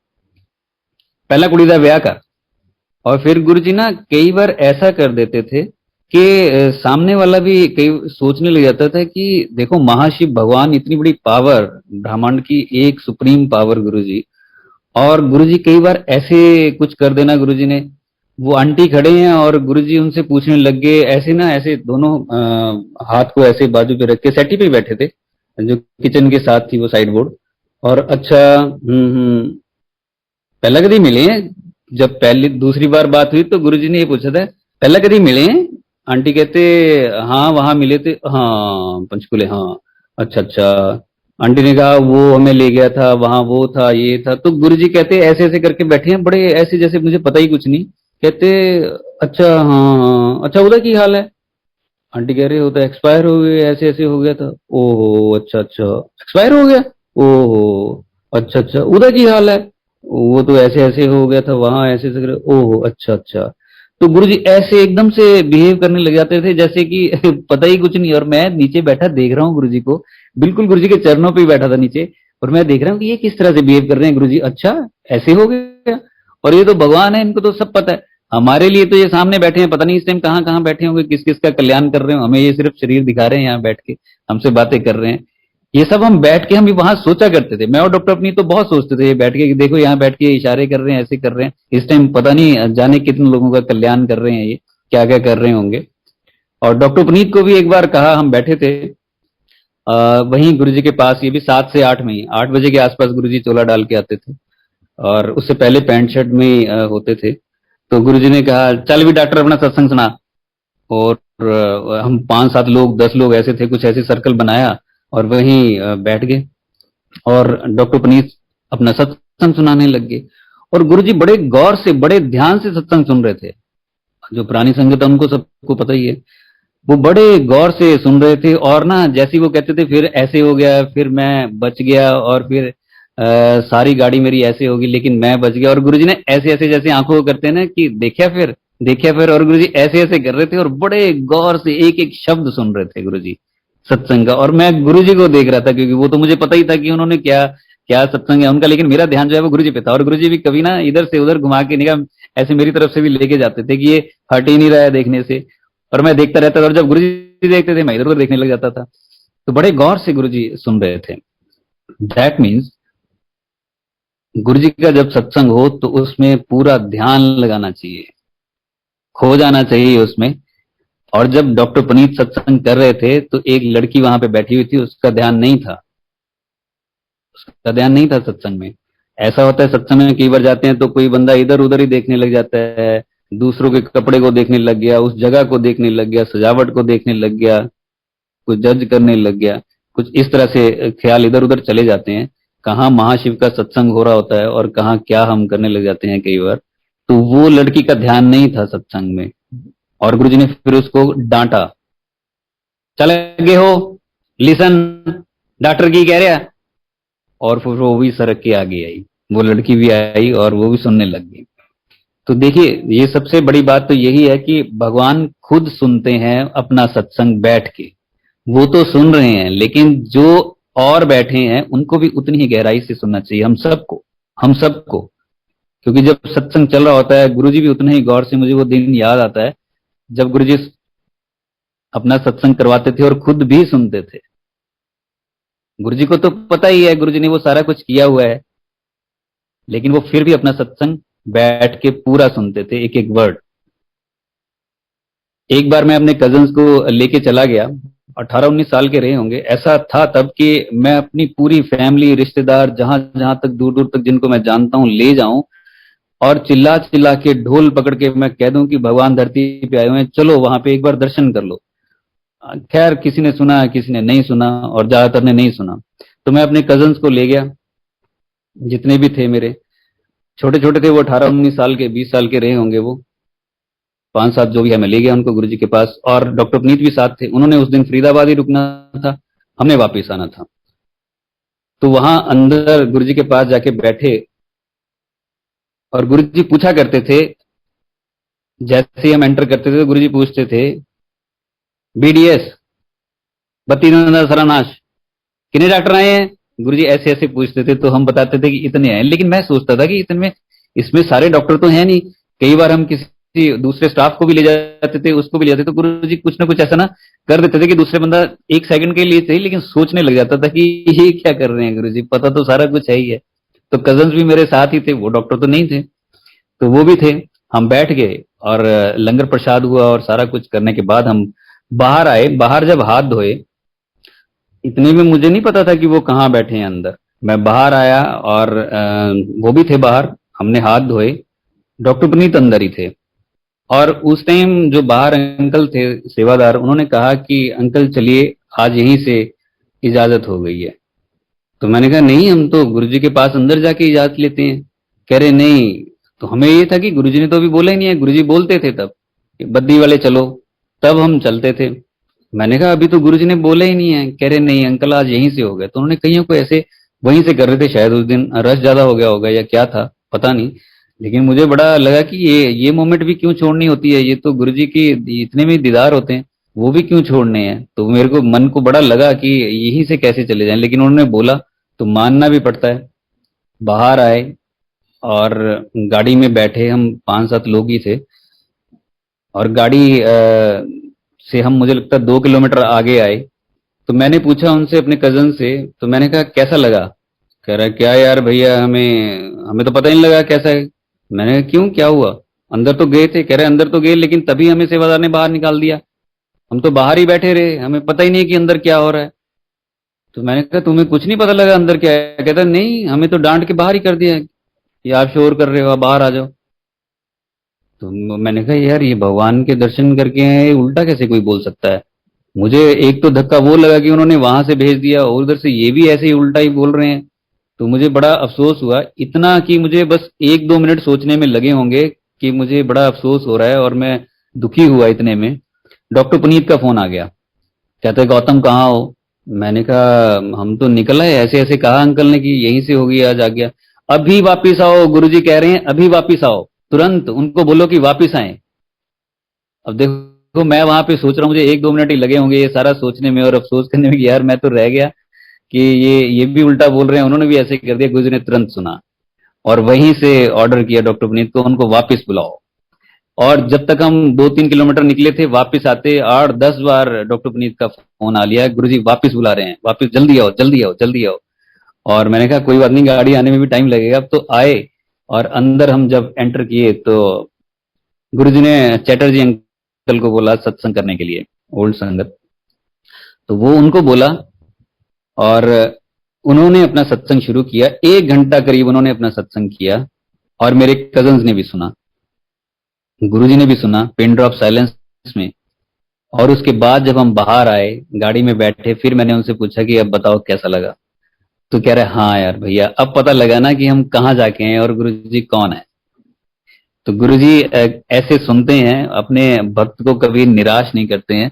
पहला कुड़ी का ब्याह कर। और फिर गुरुजी ना कई बार ऐसा कर देते थे कि सामने वाला भी कई सोचने लग जाता था कि देखो महाशिव भगवान, इतनी बड़ी पावर, ब्रह्मांड की एक सुप्रीम पावर गुरुजी। और गुरुजी कई बार ऐसे कुछ कर देना गुरुजी ने। वो आंटी खड़े हैं और गुरुजी उनसे पूछने लग गए, ऐसे ना ऐसे दोनों हाथ को ऐसे बाजू पे रख के सेटी पे बैठे थे, जो किचन के साथ थी वो साइड बोर्ड। और अच्छा पहला कभी मिले हैं? जब पहली दूसरी बार बात हुई तो गुरुजी ने ये पूछा था, पहला कभी मिले हैं? आंटी कहते हाँ वहां मिले थे, हाँ पंचकुले, हाँ अच्छा अच्छा। आंटी ने कहा वो हमें ले गया था वहां, वो था ये था। तो गुरुजी कहते ऐसे ऐसे करके बैठे हैं, बड़े ऐसे जैसे मुझे पता ही कुछ नहीं। कहते अच्छा हाँ हाँ अच्छा, उधर की हाल है? आंटी कह रहे हो तो एक्सपायर हो गए, ऐसे ऐसे हो गया था। ओहो अच्छा अच्छा, एक्सपायर हो गया, ओहो अच्छा अच्छा, उधर की हाल है? वो तो ऐसे ऐसे हो गया था वहां, ऐसे ऐसे ओहो अच्छा अच्छा। तो गुरुजी ऐसे एकदम से बिहेव करने लग जाते थे जैसे कि पता ही कुछ नहीं। और मैं नीचे बैठा देख रहा हूँ गुरुजी को, बिल्कुल गुरुजी के चरणों पे ही बैठा था नीचे, और मैं देख रहा हूँ कि ये किस तरह से बिहेव कर रहे हैं गुरुजी। अच्छा, ऐसे हो गया, और ये तो भगवान है, इनको तो सब पता है। हमारे लिए तो ये सामने बैठे हैं, पता नहीं इस टाइम कहाँ कहाँ बैठे होंगे, किस किस का कल्याण कर रहे हो, हमें ये सिर्फ शरीर दिखा रहे हैं, यहाँ बैठ के हमसे बातें कर रहे हैं। ये सब हम बैठ के हम भी वहां सोचा करते थे, मैं और डॉक्टर अपनी तो बहुत सोचते थे ये बैठ के कि देखो यहाँ बैठ के इशारे कर रहे हैं, ऐसे कर रहे हैं, इस टाइम पता नहीं जाने कितने लोगों का कल्याण कर रहे हैं, ये क्या क्या कर रहे होंगे। और डॉक्टर पुनीत को भी एक बार कहा, हम बैठे थे वहीं गुरुजी के पास, ये भी 7 से 8 में ही, 8 बजे के आसपास गुरुजी चोला डाल के आते थे, और उससे पहले पैंट शर्ट में ही होते थे। तो गुरुजी ने कहा चल भी डॉक्टर अपना सत्संग सुना। और हम 5-7 लोग 10 लोग ऐसे थे, कुछ ऐसे सर्कल बनाया और वहीं बैठ गए, और डॉक्टर पुनीत अपना सत्संग सुनाने लग गए। और गुरुजी बड़े गौर से बड़े ध्यान से सत्संग सुन रहे थे। जो पुरानी संगत है उनको सबको पता ही है, वो बड़े गौर से सुन रहे थे। और ना जैसे ही वो कहते थे फिर ऐसे हो गया, फिर मैं बच गया, और फिर सारी गाड़ी मेरी ऐसे होगी लेकिन मैं बच गया। और गुरुजी ने ऐसे ऐसे जैसे आंखों को करते हैं ना कि देखा फिर देखा फिर, और गुरुजी ऐसे ऐसे कर रहे थे और बड़े गौर से एक एक शब्द सुन रहे थे गुरुजी सत्संग का। और मैं गुरुजी को देख रहा था, क्योंकि वो तो मुझे पता ही था कि उन्होंने क्या क्या सत्संग है उनका, लेकिन मेरा ध्यान जो है वो गुरुजी पे था। और गुरुजी भी कभी ना इधर से उधर घुमा के निगाह ऐसे मेरी तरफ से भी लेके जाते थे कि ये हट ही नहीं रहा है देखने से, और मैं देखता रहता था। और जब गुरुजी देखते थे मैं इधर उधर देखने लग जाता था। तो बड़े गौर से गुरुजी सुन रहे थे। दैट मीन्स गुरुजी का जब सत्संग हो तो उसमें पूरा ध्यान लगाना चाहिए, खो जाना चाहिए उसमें। और जब डॉक्टर पुनीत सत्संग कर रहे थे तो एक लड़की वहां पे बैठी हुई थी, उसका ध्यान नहीं था, उसका ध्यान नहीं था सत्संग में। ऐसा होता है सत्संग में कई बार जाते हैं तो कोई बंदा इधर उधर ही देखने लग जाता है, दूसरों के कपड़े को देखने लग गया, उस जगह को देखने लग गया, सजावट को देखने लग गया, कुछ जज करने लग गया, कुछ इस तरह से ख्याल इधर उधर चले जाते हैं। कहाँ महाशिव का सत्संग हो रहा होता है और कहाँ क्या हम करने लग जाते हैं कई बार। तो वो लड़की का ध्यान नहीं था सत्संग में, और गुरुजी ने फिर उसको डांटा, चले गए हो, लिसन, डॉक्टर की कह रहा। और फिर वो भी सरक के आगे आई, वो लड़की भी आई और वो भी सुनने लग गई। तो देखिए ये सबसे बड़ी बात तो यही है कि भगवान खुद सुनते हैं अपना सत्संग बैठ के। वो तो सुन रहे हैं, लेकिन जो और बैठे हैं उनको भी उतनी ही गहराई से सुनना चाहिए, हम सबको। क्योंकि जब सत्संग चल रहा होता है गुरुजी भी उतने ही गौर से, मुझे वो दिन याद आता है जब गुरुजी अपना सत्संग करवाते थे और खुद भी सुनते थे। गुरुजी को तो पता ही है, गुरुजी ने वो सारा कुछ किया हुआ है, लेकिन वो फिर भी अपना सत्संग बैठ के पूरा सुनते थे, एक एक वर्ड। एक बार मैं अपने कजन्स को लेके चला गया, 18-19 साल के रहे होंगे, ऐसा था तब कि मैं अपनी पूरी फैमिली, रिश्तेदार, जहां जहां तक दूर दूर तक जिनको मैं जानता हूं ले जाऊं, और चिल्ला चिल्ला के ढोल पकड़ के मैं कह दूं कि भगवान धरती पे आए हुए हैं, चलो वहां पे एक बार दर्शन कर लो। खैर किसी ने सुना, किसी ने नहीं सुना, और ज्यादातर ने नहीं सुना। तो मैं अपने कजन्स को ले गया, जितने भी थे मेरे, छोटे छोटे थे वो, 18-19 साल के, 20 साल के रहे होंगे वो, 5-7 जो भी है, मैं ले गया उनको गुरुजी के पास। और डॉक्टर पुनीत भी साथ थे, उन्होंने उस दिन फरीदाबाद ही रुकना था, हमने वापस आना था। तो वहां अंदर गुरुजी के पास जाके बैठे, और गुरुजी पूछा करते थे, जैसे ही हम एंटर करते थे तो गुरुजी पूछते थे, बीडीएस, बत्ती नंदा सरानाश, कितने डॉक्टर आए हैं? गुरुजी ऐसे ऐसे पूछते थे, तो हम बताते थे कि इतने हैं। लेकिन मैं सोचता था कि इतने, इसमें सारे डॉक्टर तो हैं नहीं। कई बार हम किसी दूसरे स्टाफ को भी ले जाते थे, उसको भी ले जाते, तो गुरुजी कुछ ना कुछ ऐसा ना कर देते थे कि दूसरे बंदा 1 सेकंड के लिए चाहिए, लेकिन सोचने लग जाता था कि ये क्या कर रहे हैं गुरुजी, पता तो सारा कुछ है ही है। तो कजन्स भी मेरे साथ ही थे, वो डॉक्टर तो नहीं थे, तो वो भी थे। हम बैठ गए और लंगर प्रसाद हुआ, और सारा कुछ करने के बाद हम बाहर आए। बाहर जब हाथ धोए, इतने में मुझे नहीं पता था कि वो कहाँ बैठे हैं अंदर। मैं बाहर आया और वो भी थे बाहर, हमने हाथ धोए, डॉक्टर पुनीत अंदर ही थे। और उस टाइम जो बाहर अंकल थे सेवादार, उन्होंने कहा कि अंकल चलिए आज यहीं से इजाजत हो गई है। तो मैंने कहा नहीं, हम तो गुरुजी के पास अंदर जाके इजाजत लेते हैं। कह रहे नहीं, तो हमें ये था कि गुरुजी ने तो अभी बोला ही नहीं है, गुरुजी बोलते थे तब कि बद्दी वाले चलो, तब हम चलते थे। मैंने कहा अभी तो गुरुजी ने बोला ही नहीं है। कह रहे नहीं अंकल आज यहीं से हो गया। तो उन्होंने कईयों को ऐसे वहीं से कर रहे थे, शायद उस दिन रश ज्यादा हो गया होगा या क्या था पता नहीं, लेकिन मुझे बड़ा लगा कि ये मोमेंट भी क्यों छोड़नी होती है, ये तो गुरुजी की इतने में दीदार होते हैं, वो भी क्यों छोड़ने हैं। तो मेरे को मन को बड़ा लगा कि यहीं से कैसे चले जाएं, लेकिन उन्होंने बोला तो मानना भी पड़ता है। बाहर आए और गाड़ी में बैठे, हम 5-7 लोग ही थे। और गाड़ी से हम, मुझे लगता है 2 किलोमीटर आगे आए। तो मैंने पूछा उनसे, अपने कजन से, तो मैंने कहा कैसा लगा। कह रहा क्या यार भैया, हमें हमें तो पता ही नहीं लगा कैसा है। मैंने कहा क्यों, क्या हुआ। अंदर तो गए थे। कह रहे अंदर तो गए, लेकिन तभी हमें सेवादार ने बाहर निकाल दिया। हम तो बाहर ही बैठे रहे, हमें पता ही नहीं कि अंदर क्या हो रहा है। तो मैंने कहा तुम्हें कुछ नहीं पता लगा अंदर क्या है। कहता नहीं, हमें तो डांट के बाहर ही कर दिया है कि आप शोर कर रहे हो, आप बाहर आ जाओ। तो मैंने कहा यार, ये भगवान के दर्शन करके हैं, ये उल्टा कैसे कोई बोल सकता है। मुझे एक तो धक्का वो लगा कि उन्होंने वहां से भेज दिया, और उधर से ये भी ऐसे ही उल्टा ही बोल रहे हैं। तो मुझे बड़ा अफसोस हुआ, इतना कि मुझे बस 1-2 मिनट सोचने में लगे होंगे कि मुझे बड़ा अफसोस हो रहा है और मैं दुखी हुआ। इतने में डॉक्टर पुनीत का फोन आ गया। कहते गौतम कहाँ हो। मैंने कहा हम तो निकल आए, ऐसे ऐसे कहा अंकल ने कि यहीं से होगी, आज आ गया। अभी वापिस आओ, गुरुजी कह रहे हैं अभी वापिस आओ, तुरंत उनको बोलो कि वापिस आए। अब देखो, मैं वहां पे सोच रहा हूँ, मुझे 1-2 मिनट ही लगे होंगे ये सारा सोचने में और अफसोस करने में कि यार मैं तो रह गया, कि ये भी उल्टा बोल रहे हैं, उन्होंने भी ऐसे कर दिया। गुरुजी ने तुरंत सुना और वहीं से ऑर्डर किया डॉक्टर पुनीत को, उनको वापस बुलाओ। और जब तक हम 2-3 किलोमीटर निकले थे, वापस आते 8-10 बार डॉक्टर पुनीत का फोन आ लिया, गुरुजी वापस बुला रहे हैं, वापस जल्दी आओ जल्दी आओ जल्दी आओ। और मैंने कहा कोई बात नहीं, गाड़ी आने में भी टाइम लगेगा। अब तो आए, और अंदर हम जब एंटर किए तो गुरुजी ने चैटर्जी अंकल को बोला सत्संग करने के लिए, ओल्ड संगत। तो वो उनको बोला और उन्होंने अपना सत्संग शुरू किया। 1 घंटा करीब उन्होंने अपना सत्संग किया, और मेरे कजन्स ने भी सुना, गुरुजी ने भी सुना, पिन ड्रॉप साइलेंस में। और उसके बाद जब हम बाहर आए, गाड़ी में बैठे, फिर मैंने उनसे पूछा कि अब बताओ कैसा लगा। तो कह रहे हाँ यार भैया, अब पता लगा ना कि हम कहाँ जाके हैं और गुरुजी कौन है। तो गुरुजी ऐसे सुनते हैं, अपने भक्त को कभी निराश नहीं करते हैं।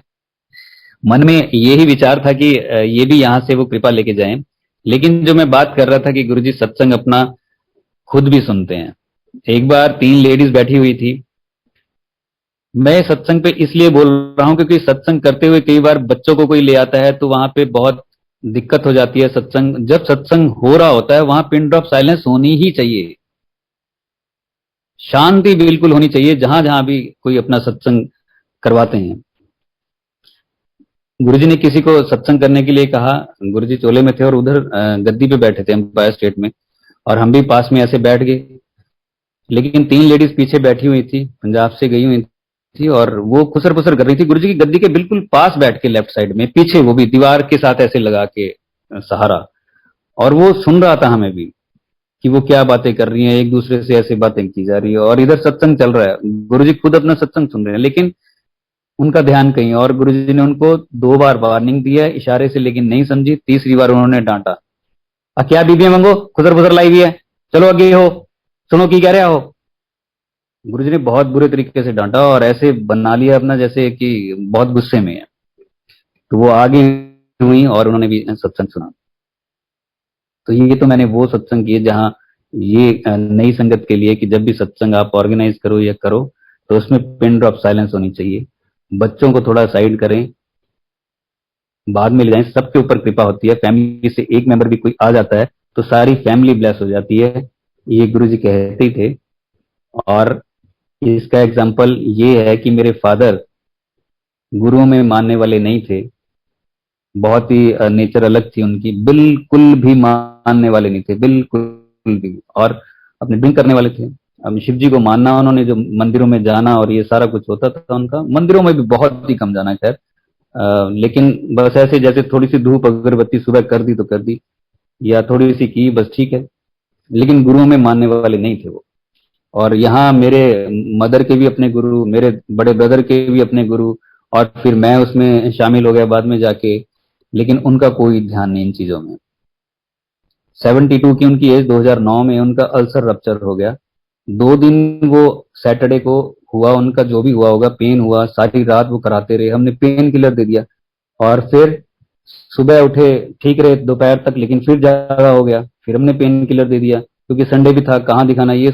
मन में यही विचार था कि ये भी यहाँ से वो कृपा लेके जाएं। लेकिन जो मैं बात कर रहा था कि गुरुजी सत्संग अपना खुद भी सुनते हैं। एक बार 3 लेडीज बैठी हुई थी। मैं सत्संग पे इसलिए बोल रहा हूं क्योंकि सत्संग करते हुए कई बार बच्चों को कोई ले आता है, तो वहां पे बहुत दिक्कत हो जाती है। सत्संग जब सत्संग हो रहा होता है, वहां पिन ड्रॉप साइलेंस होनी ही चाहिए, शांति बिल्कुल होनी चाहिए, जहां जहां भी कोई अपना सत्संग करवाते हैं। गुरुजी ने किसी को सत्संग करने के लिए कहा। गुरुजी चोले में थे और उधर गद्दी पे बैठे थे एम्पायर स्टेट में, और हम भी पास में ऐसे बैठ गए। लेकिन 3 लेडीज पीछे बैठी हुई थी, पंजाब से गई हुई थी, और वो खुसर फुसर कर रही थी गुरुजी की गद्दी के बिल्कुल पास बैठ के, लेफ्ट साइड में पीछे, वो भी दीवार के साथ ऐसे लगा के सहारा। और वो सुन रहा था हमें भी कि वो क्या बातें कर रही हैं, एक दूसरे से ऐसे बातें की जा रही है, और इधर सत्संग चल रहा है, गुरुजी खुद अपना सत्संग सुन रहे हैं, लेकिन उनका ध्यान कहीं और। गुरुजी ने उनको 2 बार वार्निंग दिया इशारे से, लेकिन नहीं समझी। तीसरी बार उन्होंने डांटा, क्या बीबियां मंगो, खुदर खुदर लाई हुई है, चलो आगे हो, सुनो की कह रहे हो। गुरुजी ने बहुत बुरे तरीके से डांटा और ऐसे बना लिया अपना जैसे कि बहुत गुस्से में है। तो वो आगे हुई और उन्होंने भी सत्संग सुना। तो ये तो मैंने वो सत्संग किए जहाँ ये नई संगत के लिए कि जब भी सत्संग आप ऑर्गेनाइज करो या करो, तो उसमें पिन ड्रॉप साइलेंस होनी चाहिए। बच्चों को थोड़ा साइड करें, बाद में ले जाएं, सबके ऊपर कृपा होती है। फैमिली से एक मेंबर भी कोई आ जाता है तो सारी फैमिली ब्लेस हो जाती है, ये गुरुजी कहते ही थे। और इसका एग्जाम्पल ये है कि मेरे फादर गुरुओं में मानने वाले नहीं थे, बहुत ही नेचर अलग थी उनकी, बिल्कुल भी मानने वाले नहीं थे, बिल्कुल भी। और अपने ड्रिंक करने वाले थे। अब शिव जी को मानना उन्होंने, जो मंदिरों में जाना और ये सारा कुछ होता था उनका, मंदिरों में भी बहुत ही कम जाना, खैर। लेकिन बस ऐसे जैसे थोड़ी सी धूप अगरबत्ती सुबह कर दी तो कर दी, या थोड़ी सी की, बस ठीक है। लेकिन गुरुओं में मानने वाले नहीं थे वो। और यहाँ मेरे मदर के भी अपने गुरु, मेरे बड़े ब्रदर के भी अपने गुरु, और फिर मैं उसमें शामिल हो गया बाद में जाके। लेकिन उनका कोई ध्यान नहीं इन चीजों में। 72 की उनकी एज, 2009 में उनका अल्सर रप्चर हो गया। 2 दिन वो सैटरडे को हुआ, उनका जो भी हुआ होगा, पेन हुआ, सारी रात वो कराते रहे, हमने पेन किलर दे दिया। और फिर सुबह उठे, ठीक रहे दोपहर तक, लेकिन फिर ज्यादा हो गया, फिर हमने पेन किलर दे दिया, क्योंकि संडे भी था, कहाँ दिखाना, ये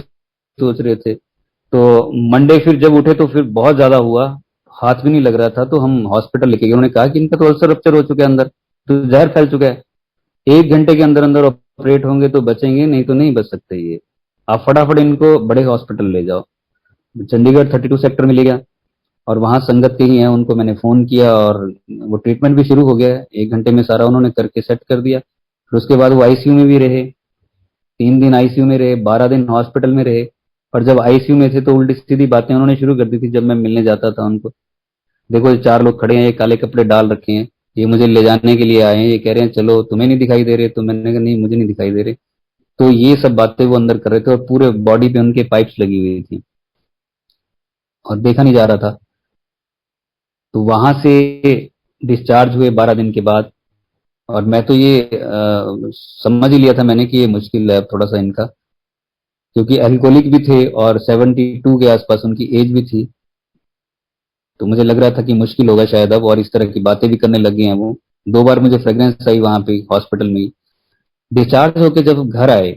सोच रहे थे। तो मंडे फिर जब उठे तो फिर बहुत ज्यादा हुआ, हाथ भी नहीं लग रहा था, तो हम हॉस्पिटल लेके गए। उन्होंने कहा कि इनका तो अल्सर रप्चर हो चुका है अंदर, तो जहर फैल चुका है, 1 घंटे के अंदर अंदर ऑपरेट होंगे तो बचेंगे, नहीं तो नहीं बच सकते ये, आप फटाफट इनको बड़े हॉस्पिटल ले जाओ। चंडीगढ़ 32 सेक्टर में ले गया, और वहां संगत के ही हैं, उनको मैंने फोन किया और वो ट्रीटमेंट भी शुरू हो गया है। 1 घंटे में सारा उन्होंने करके सेट कर दिया। फिर उसके बाद वो आईसीयू में भी रहे, 3 दिन आईसीयू में रहे, 12 दिन हॉस्पिटल में रहे। और जब आईसीयू में थे तो उल्टी सीधी बातें उन्होंने शुरू कर दी थी जब मैं मिलने जाता था उनको। देखो ये 4 लोग खड़े हैं, ये काले कपड़े डाल रखे हैं, ये मुझे ले जाने के लिए आए हैं, ये कह रहे हैं चलो तुम्हें नहीं दिखाई दे रहे, तो मैंने कहा नहीं मुझे नहीं दिखाई दे रहे। तो ये सब बातें वो अंदर कर रहे थे, और पूरे बॉडी पे उनके पाइप्स लगी हुई थी और देखा नहीं जा रहा था। तो वहां से डिस्चार्ज हुए 12 दिन के बाद। और मैं तो ये समझ ही लिया था मैंने कि ये मुश्किल है थोड़ा सा इनका, क्योंकि अल्कोहलिक भी थे और 72 के आसपास उनकी एज भी थी। तो मुझे लग रहा था कि मुश्किल होगा शायद अब, और इस तरह की बातें भी करने लग गए हैं वो। 2 बार मुझे फ्रेग्रेंस आई वहां पे हॉस्पिटल में ही। डिस्चार्ज होके जब घर आए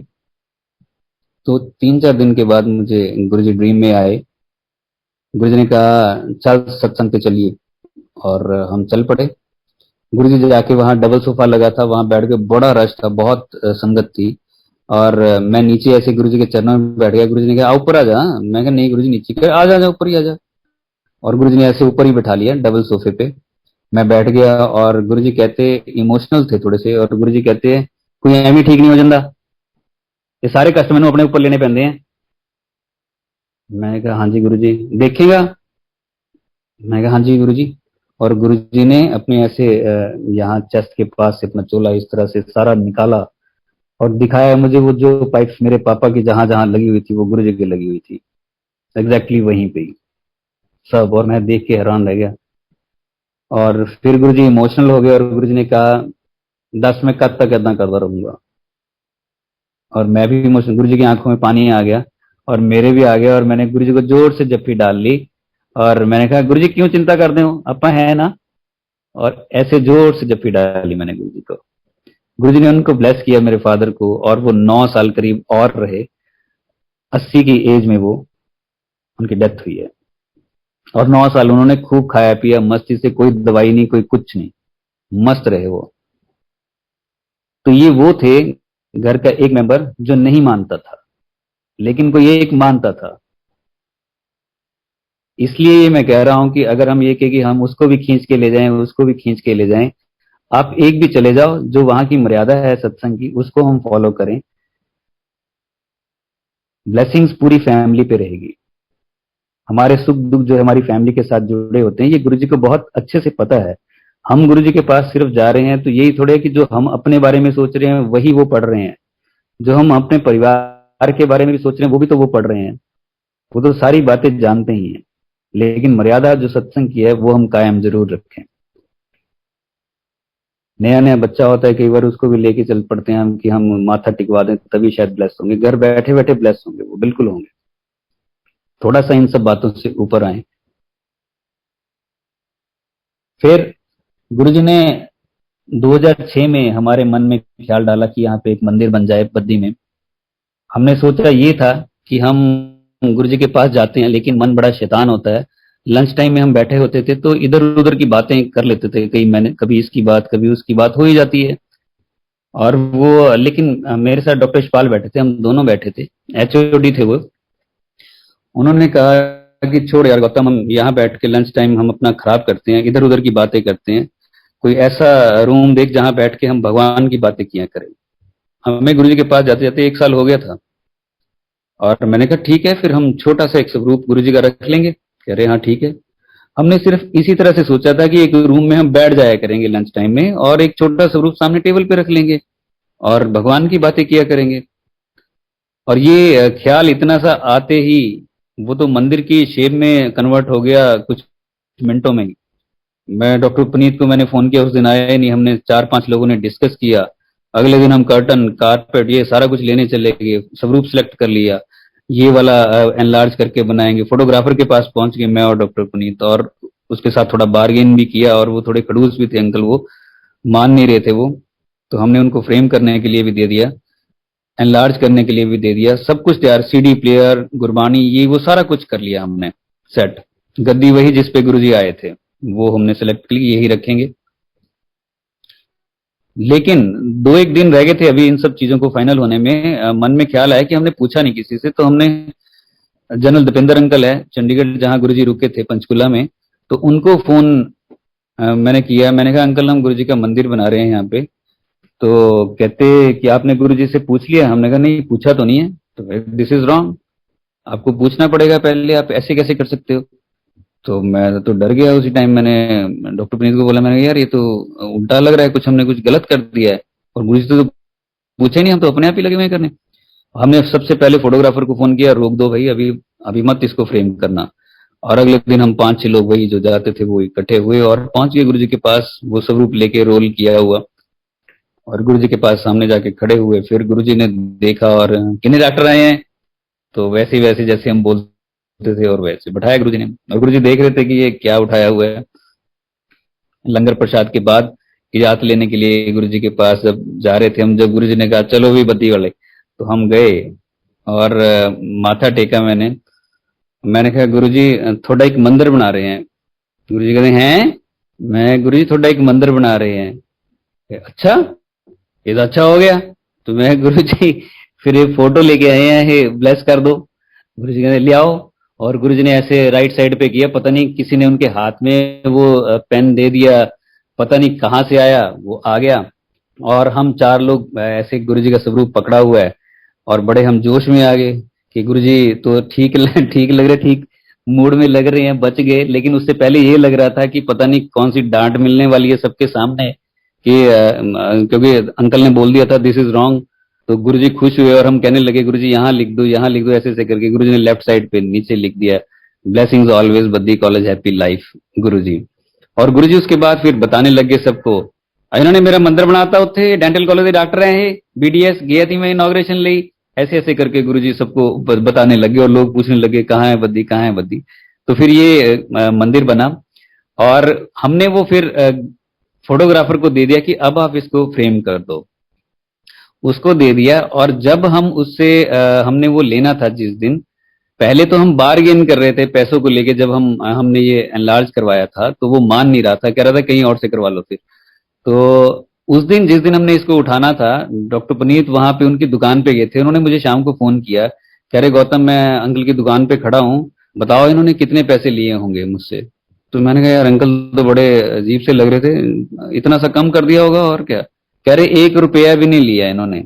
तो 3-4 दिन के बाद मुझे गुरुजी ड्रीम में आए। गुरुजी ने कहा चल सत्संग पे चलिए, और हम चल पड़े। गुरुजी जाके वहाँ डबल सोफा लगा था, वहां बैठ के, बड़ा रश था, बहुत संगत थी। और मैं नीचे ऐसे गुरुजी के चरणों में बैठ गया। गुरुजी ने कहा ऊपर आ जा। मैं कहा नहीं गुरुजी नीचे। कहा आ जा जा ऊपर ही आ जा। और गुरुजी ने ऐसे ऊपर ही बैठा लिया डबल सोफे पे। मैं बैठ गया और गुरुजी कहते, इमोशनल थे थोड़े से, और गुरुजी कहते कोई एम ही ठीक नहीं हो जाता, ये सारे कष्ट मैंने अपने ऊपर लेने पैंदे हैं। मैंने कहा हाँ जी गुरुजी। देखेगा? मैं कहा हाँ जी गुरुजी। और गुरुजी ने अपने ऐसे यहाँ चेस्ट के पास से अपना चोला इस तरह से सारा निकाला और दिखाया मुझे, वो जो पाइप्स मेरे पापा की जहां जहां लगी हुई थी वो गुरुजी की लगी हुई थी, एग्जैक्टली वहीं पे ही सब। और मैं देख के हैरान रह गया। और फिर गुरुजी इमोशनल हो गए और गुरुजी ने कहा दस मैं कब तक इतना करता रहूंगा। और मैं भी इमोशनल, गुरुजी की आंखों में पानी आ गया और मेरे भी आ गया, और मैंने गुरुजी को जोर से जप्फी डाल ली। और मैंने कहा गुरुजी क्यों चिंता करते हो, अपा है ना। और ऐसे जोर से जप्फी डाली मैंने गुरुजी को। गुरुजी ने उनको ब्लेस किया मेरे फादर को, और वो 9 साल करीब और रहे। 80 की एज में वो उनकी डेथ हुई है। और 9 साल उन्होंने खूब खाया पिया मस्ती से, कोई दवाई नहीं कोई कुछ नहीं, मस्त रहे वो। तो ये वो थे घर का एक मेंबर जो नहीं मानता था, लेकिन कोई एक मानता था। इसलिए ये मैं कह रहा हूं कि अगर हम ये कहें कि हम उसको भी खींच के ले जाएं, उसको भी खींच के ले जाएं, आप एक भी चले जाओ, जो वहां की मर्यादा है सत्संग की उसको हम फॉलो करें, ब्लेसिंग्स पूरी फैमिली पे रहेगी। हमारे सुख दुख जो हमारी फैमिली के साथ जुड़े होते हैं, ये गुरुजी को बहुत अच्छे से पता है। हम गुरुजी के पास सिर्फ जा रहे हैं तो यही थोड़े है कि जो हम अपने बारे में सोच रहे हैं वही वो पढ़ रहे हैं, जो हम अपने परिवार के बारे में भी सोच रहे हैं वो भी तो वो पढ़ रहे हैं। वो तो सारी बातें जानते ही हैं, लेकिन मर्यादा जो सत्संग की है वो हम कायम जरूर रखें। नया नया बच्चा होता है, कई बार उसको भी लेके चल पड़ते हैं हम कि हम माथा टिकवा दें तभी शायद ब्लेस होंगे। घर बैठे बैठे ब्लेस होंगे, वो बिल्कुल होंगे। थोड़ा सा इन सब बातों से ऊपर आए। फिर गुरुजी ने 2006 में हमारे मन में ख्याल डाला कि यहाँ पे एक मंदिर बन जाए बद्दी में। हमने सोचा ये था कि हम गुरुजी के पास जाते हैं, लेकिन मन बड़ा शैतान होता है। लंच टाइम में हम बैठे होते थे तो इधर उधर की बातें कर लेते थे, कहीं मैंने कभी इसकी बात कभी उसकी बात हो ही जाती है। और वो लेकिन मेरे साथ डॉक्टर यशपाल बैठे थे, हम दोनों बैठे थे, एचओडी थे वो। उन्होंने कहा कि छोड़ यार गौतम, हम यहाँ बैठ के लंच टाइम हम अपना खराब करते हैं, इधर उधर की बातें करते हैं, कोई ऐसा रूम देख जहां बैठ के हम भगवान की बातें किया करें। हमें गुरु जी के पास जाते जाते 1 साल हो गया था। और मैंने कहा ठीक है, फिर हम छोटा सा एक स्वरूप गुरु जी का रख लेंगे। कह रहे हाँ ठीक है। हमने सिर्फ इसी तरह से सोचा था कि एक रूम में हम बैठ जाया करेंगे लंच टाइम में, और एक छोटा स्वरूप सामने टेबल पे रख लेंगे और भगवान की बातें किया करेंगे। और ये ख्याल इतना सा आते ही वो तो मंदिर की शेप में कन्वर्ट हो गया कुछ मिनटों में ही। मैं डॉक्टर पुनीत को मैंने फोन किया, उस दिन आया ही नहीं। हमने 4-5 लोगों ने डिस्कस किया। अगले दिन हम कर्टन कारपेट ये सारा कुछ लेने चले गए, स्वरूप सिलेक्ट कर लिया, ये वाला एनलार्ज करके बनाएंगे। फोटोग्राफर के पास पहुंच गए मैं और डॉक्टर पुनीत, और उसके साथ थोड़ा बार्गेन भी किया। और वो थोड़े खड़ूस भी थे अंकल, वो मान नहीं रहे थे वो, तो हमने उनको फ्रेम करने के लिए भी दे दिया। एनलार्ज करने के लिए भी दे दिया, सब कुछ तैयार, सीडी प्लेयर, गुरबानी, ये वो सारा कुछ कर लिया हमने सेट। गद्दी वही जिस पे गुरुजी आए थे वो हमने सेलेक्ट की, यही रखेंगे। लेकिन 2-1 दिन रह गए थे अभी इन सब चीजों को फाइनल होने में। मन में ख्याल आया कि हमने पूछा नहीं किसी से, तो हमने जनरल दीपेंद्र अंकल है चंडीगढ़ जहां गुरुजी रुके थे पंचकुला में, तो उनको फोन मैंने किया। मैंने कहा अंकल हम गुरुजी का मंदिर बना रहे हैं यहाँ पे। तो कहते कि आपने गुरुजी से पूछ लिया? हमने कहा नहीं पूछा तो नहीं है। तो दिस इज रॉन्ग, आपको पूछना पड़ेगा पहले, आप ऐसे कैसे कर सकते हो? तो मैं तो डर गया उसी टाइम। मैंने डॉक्टर पुनीत को बोला, मैंने कहा यार ये तो उल्टा लग रहा है, कुछ हमने कुछ गलत कर दिया है, और गुरुजी से तो पूछे नहीं, हम तो अपने आप ही लगे हुए करने। हमने सबसे पहले फोटोग्राफर को फोन किया, रोक दो भाई, अभी अभी मत इसको फ्रेम करना। और अगले दिन हम 5-6 लोग वही जो जाते थे वो इकट्ठे हुए और पहुंच गए गुरुजी के पास, वो स्वरूप लेके रोल किया हुआ, और गुरुजी के पास सामने जाके खड़े हुए। फिर गुरुजी ने देखा और कितने डॉक्टर आए हैं, तो वैसे वैसे जैसे हम बोलते थे और वैसे बैठाया गुरुजी ने। और गुरुजी देख रहे थे कि ये क्या उठाया हुआ है। लंगर प्रसाद के बाद इजाजत लेने के लिए गुरुजी के पास जब जा रहे थे हम, जब गुरुजी ने कहा चलो भी बद्दी वाले, तो हम गए और माथा टेका मैंने। मैंने कहा गुरुजी थोड़ा एक मंदिर बना रहे हैं। गुरुजी कहते हैं, मैं गुरुजी थोड़ा एक मंदिर बना रहे हैं। अच्छा, ये तो अच्छा हो गया। तो मैं गुरुजी फिर ये फोटो लेके आए हैं, ये ब्लेस कर दो। गुरुजी कहते ले आओ। और गुरुजी ने ऐसे राइट साइड पे किया, पता नहीं किसी ने उनके हाथ में वो पेन दे दिया, पता नहीं कहाँ से आया, वो आ गया। और हम 4 लोग ऐसे गुरुजी का स्वरूप पकड़ा हुआ है, और बड़े हम जोश में आ गए कि गुरुजी तो ठीक लग रहे, ठीक मूड में लग रहे हैं, बच गए। लेकिन उससे पहले ये लग रहा था कि पता नहीं कौन सी डांट मिलने वाली है सबके सामने, कि क्योंकि अंकल ने बोल दिया था दिस इज रॉन्ग। तो गुरुजी खुश हुए और हम कहने लगे गुरुजी यहाँ लिख दो, यहाँ लिख दो, ऐसे ऐसे करके गुरुजी ने लेफ्ट साइड पे नीचे लिख दिया, blessings always Baddi college happy life Guruji. और गुरुजी उसके बाद फिर बताने लगे सबको, इन्होंने मेरा मंदिर बनाता उत्थे डेंटल कॉलेज के डॉक्टर है, बीडीएस गया थी मैं इनॉग्रेशन ली, ऐसे ऐसे करके गुरुजी सबको बताने लगे। और लोग पूछने लगे कहाँ है बद्दी, कहाँ है बद्दी। तो फिर ये मंदिर बना, और हमने वो फिर फोटोग्राफर को दे दिया कि अब आप इसको फ्रेम कर दो, उसको दे दिया। और जब हम उससे हमने वो लेना था जिस दिन, पहले तो हम बार्गेन कर रहे थे पैसों को लेके। जब हमने ये एनलार्ज करवाया था तो वो मान नहीं रहा था, कह रहा था कहीं और से करवा लो फिर। तो उस दिन जिस दिन हमने इसको उठाना था, डॉक्टर पुनीत वहां पे उनकी दुकान पे गए थे। उन्होंने मुझे शाम को फोन किया, कह रहे गौतम मैं अंकल की दुकान पे खड़ा हूँ, बताओ इन्होंने कितने पैसे लिए होंगे मुझसे। तो मैंने कहा यार अंकल तो बड़े अजीब से लग रहे थे, इतना सा कम कर दिया होगा और क्या। कह रहे 1 रुपया भी नहीं लिया इन्होंने,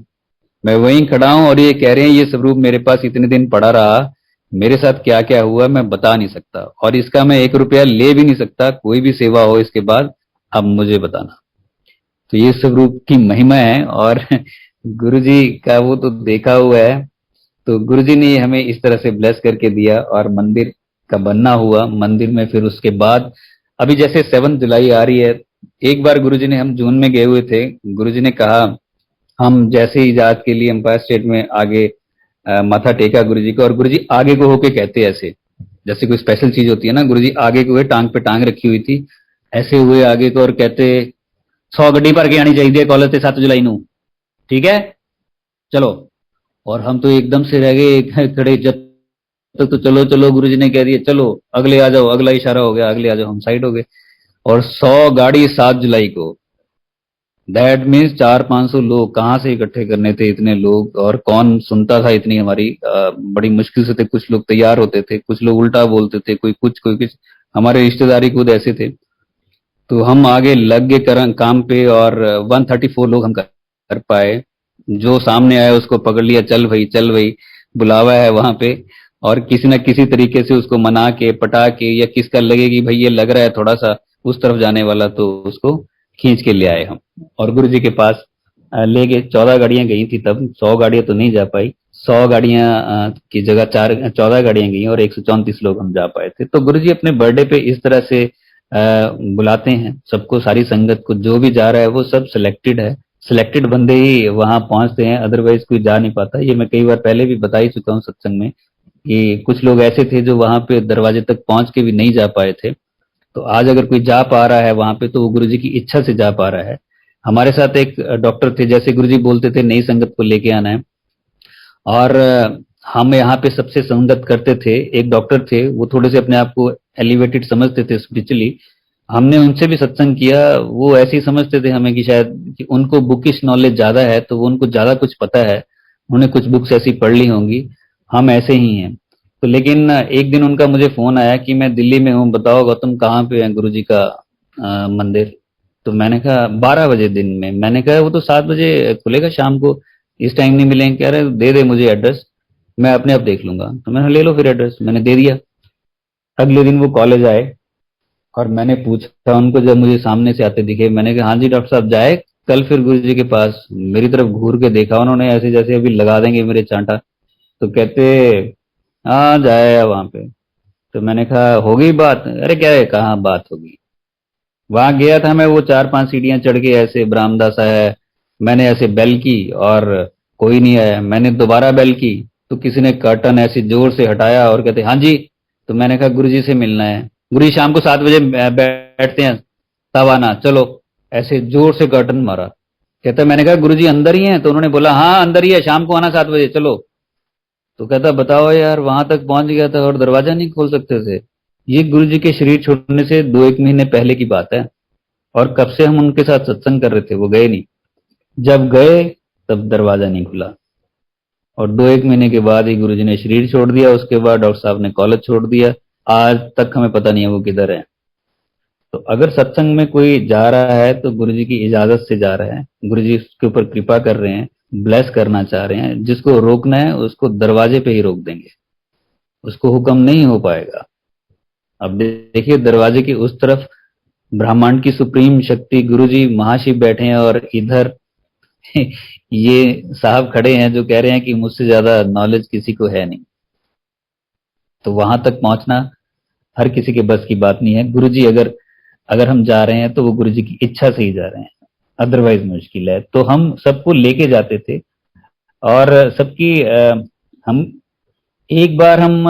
मैं वहीं खड़ा हूं और ये कह रहे हैं ये स्वरूप मेरे पास इतने दिन पड़ा रहा, मेरे साथ क्या क्या हुआ मैं बता नहीं सकता, और इसका मैं 1 रुपया ले भी नहीं सकता, कोई भी सेवा हो इसके बाद अब मुझे बताना। तो ये स्वरूप की महिमा है, और गुरुजी का वो तो देखा हुआ है। तो गुरुजी ने हमें इस तरह से ब्लेस करके दिया और मंदिर का बनना हुआ। मंदिर में फिर उसके बाद अभी जैसे 7 जुलाई आ रही है, एक बार गुरुजी ने, हम जून में गए हुए थे, गुरुजी ने कहा हम जैसे ही इजाजत के लिए एम्पायर स्टेट में आगे माथा टेका गुरुजी को, और गुरुजी आगे को होके कहते ऐसे जैसे कोई स्पेशल चीज होती है ना, गुरुजी आगे को हुए, टांग पे टांग रखी हुई थी, ऐसे हुए आगे को और कहते 100 गड्डी भर के आनी चाहिए कॉलेज से 7 जुलाई नू, ठीक है चलो। और हम तो एकदम से रह गए खड़े, जब तक तो चलो चलो गुरुजी ने कह दिया चलो अगले आ जाओ, अगला इशारा हो गया अगले आ जाओ, हम साइड हो गए। और 100 गाड़ी 7 जुलाई को, दैट मीन्स 400-500 लोग कहाँ से इकट्ठे करने थे इतने लोग, और कौन सुनता था इतनी हमारी, बड़ी मुश्किल से थे। कुछ लोग तैयार होते थे, कुछ लोग उल्टा बोलते थे, कोई कुछ कोई कुछ, हमारे रिश्तेदारी खुद ऐसे थे। तो हम आगे लग गए काम पे, और 134 लोग हम कर पाए। जो सामने आया उसको पकड़ लिया, चल भाई चल भाई, बुलावा है वहां पे, और किसी न किसी तरीके से उसको मना के पटा के, या किसका लगे कि भाई ये लग रहा है थोड़ा सा उस तरफ जाने वाला, तो उसको खींच के ले आए हम और गुरु जी के पास ले गए। 14 गाड़ियां गई थी तब, 100 गाड़ियां तो नहीं जा पाई। 100 गाड़ियां की जगह 14 गाड़ियां गई और 134 लोग हम जा पाए थे। तो गुरु जी अपने बर्थडे पे इस तरह से बुलाते हैं सबको, सारी संगत को, जो भी जा रहा है वो सब सिलेक्टेड है, सिलेक्टेड बंदे ही वहां पहुंचते हैं, अदरवाइज कोई जा नहीं पाता। ये मैं कई बार पहले भी बता ही चुका हूँ सत्संग में कि कुछ लोग ऐसे थे जो वहां पे दरवाजे तक पहुंच के भी नहीं जा पाए थे। तो आज अगर कोई जा पा रहा है वहां पे तो वो गुरुजी की इच्छा से जा पा रहा है। हमारे साथ एक डॉक्टर थे, जैसे गुरुजी बोलते थे नई संगत को लेके आना है, और हम यहाँ पे सबसे संगत करते थे। एक डॉक्टर थे, वो थोड़े से अपने आप को एलिवेटेड समझते थे स्पिरिचुअली। हमने उनसे भी सत्संग किया। वो ऐसे ही समझते थे हमें कि शायद कि उनको बुकिश नॉलेज ज्यादा है, तो वो उनको ज्यादा कुछ पता है, उन्होंने कुछ बुक्स ऐसी पढ़ ली होंगी, हम ऐसे ही हैं। तो लेकिन एक दिन उनका मुझे फोन आया कि मैं दिल्ली में हूँ, बताओ गौतम कहाँ पे है गुरु जी का मंदिर। तो मैंने कहा 12 बजे दिन में। मैंने कहा वो तो 7 बजे खुलेगा शाम को, इस टाइम नहीं मिलेंगे। कह रहे दे दे मुझे एड्रेस, मैं अपने आप देख लूंगा। तो मैंने ले लो फिर एड्रेस, मैंने दे दिया। अगले दिन वो कॉलेज आए और मैंने पूछा उनको, जब मुझे सामने से आते दिखे, मैंने कहा हाँ जी डॉक्टर साहब जाए कल फिर गुरु जी के पास। मेरी तरफ घूर के देखा उन्होंने ऐसे जैसे अभी लगा देंगे मेरे चांटा। तो कहते हाँ जाए वहां पे। तो मैंने कहा हो गई बात। अरे क्या है, कहाँ बात होगी। वहां गया था मैं, वो 4-5 सीढ़ियां चढ़ के ऐसे बरामदा सा है, मैंने ऐसे बेल की और कोई नहीं आया। मैंने दोबारा बेल की तो किसी ने कर्टन ऐसे जोर से हटाया और कहते हाँ जी। तो मैंने कहा गुरु जी से मिलना है। गुरु जी शाम को 7 बजे बैठते हैं, तब आना चलो। ऐसे जोर से कर्टन मारा। कहता मैंने कहा गुरु जी अंदर ही हैं। तो उन्होंने बोला हाँ अंदर ही है, शाम को आना 7 बजे चलो। तो कहता बताओ यार, वहां तक पहुंच गया था और दरवाजा नहीं खोल सकते थे। ये गुरु जी के शरीर छोड़ने से 2-1 महीने पहले की बात है। और कब से हम उनके साथ सत्संग कर रहे थे, वो गए नहीं। जब गए तब दरवाजा नहीं खुला। और 2-1 महीने के बाद ही गुरुजी ने शरीर छोड़ दिया। उसके बाद डॉक्टर साहब ने कॉलेज छोड़ दिया। आज तक हमें पता नहीं है वो किधर है। तो अगर सत्संग में कोई जा रहा है तो गुरुजी की इजाजत से जा रहा है, गुरुजी उसके ऊपर कृपा कर रहे हैं, ब्लेस करना चाह रहे हैं। जिसको रोकना है उसको दरवाजे पे ही रोक देंगे, उसको हुक्म नहीं हो पाएगा। अब देखिए दरवाजे की उस तरफ ब्रह्मांड की सुप्रीम शक्ति गुरुजी महाशिव बैठे हैं, और इधर ये साहब खड़े हैं जो कह रहे हैं कि मुझसे ज्यादा नॉलेज किसी को है नहीं। तो वहां तक पहुंचना हर किसी के बस की बात नहीं है। गुरुजी अगर अगर हम जा रहे हैं तो वो गुरुजी की इच्छा से ही जा रहे हैं, अदरवाइज मुश्किल है। तो हम सबको लेके जाते थे। और सबकी हम एक बार हम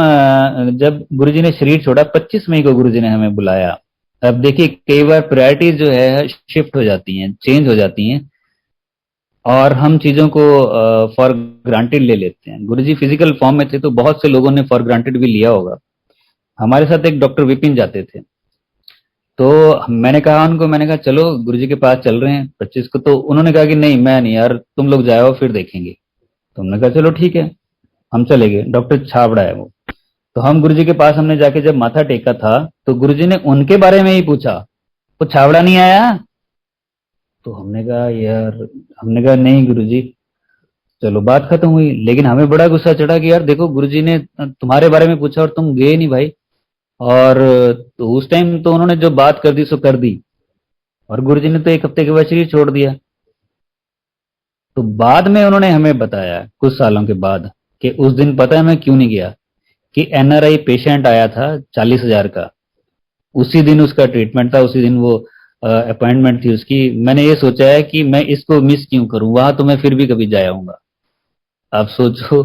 जब गुरुजी ने शरीर छोड़ा 25 मई को गुरुजी ने हमें बुलाया। अब देखिए कई बार प्रायोरिटीज जो है शिफ्ट हो जाती हैं, चेंज हो जाती हैं, और हम चीजों को फॉर ग्रांटेड ले लेते हैं। गुरुजी फिजिकल फॉर्म में थे तो बहुत से लोगों ने फॉर ग्रांटेड भी लिया होगा। हमारे साथ एक डॉक्टर विपिन जाते थे। तो मैंने कहा उनको, मैंने कहा चलो गुरुजी के पास चल रहे हैं 25 को। तो उन्होंने कहा कि नहीं मैं नहीं यार, तुम लोग जाओ फिर देखेंगे। तो हमने कहा चलो ठीक है, हम चले गए। डॉक्टर छाबड़ा है वो। तो हम गुरुजी के पास हमने जाके जब माथा टेका था तो गुरुजी ने उनके बारे में ही पूछा, वो छाबड़ा नहीं आया। तो हमने कहा यार, हमने कहा नहीं गुरुजी। चलो बात खत्म हुई। लेकिन हमें बड़ा गुस्सा चढ़ा कि यार देखो गुरुजी ने तुम्हारे बारे में पूछा और तुम गए नहीं भाई। और तो उस टाइम तो उन्होंने जो बात कर दी सो कर दी, और गुरुजी ने तो एक हफ्ते के बाद शरीर छोड़ दिया। तो बाद में उन्होंने हमें बताया कुछ सालों के बाद कि उस दिन पता है मैं क्यों नहीं गया, कि एनआरआई पेशेंट आया था 40,000 का। उसी दिन उसका ट्रीटमेंट था, उसी दिन वो अपॉइंटमेंट थी उसकी। मैंने ये सोचा है कि मैं इसको मिस क्यों करूं, वहां तो मैं फिर भी कभी जाया आऊंगा। आप सोचो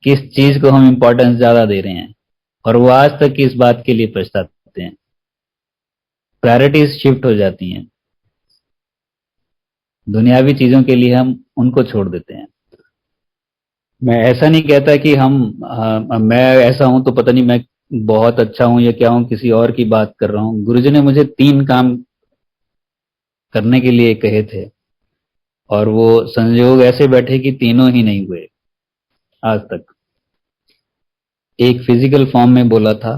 किस चीज को हम इंपॉर्टेंस ज्यादा दे रहे हैं, और वो आज तक इस बात के लिए पछताते हैं। प्रायोरिटीज शिफ्ट हो जाती हैं, दुनियावी चीजों के लिए हम उनको छोड़ देते हैं। मैं ऐसा नहीं कहता कि मैं ऐसा हूं तो पता नहीं मैं बहुत अच्छा हूं या क्या हूं, किसी और की बात कर रहा हूं। गुरुजी ने मुझे 3 काम करने के लिए कहे थे, और वो संयोग ऐसे बैठे कि तीनों ही नहीं हुए आज तक। एक फिजिकल फॉर्म में बोला था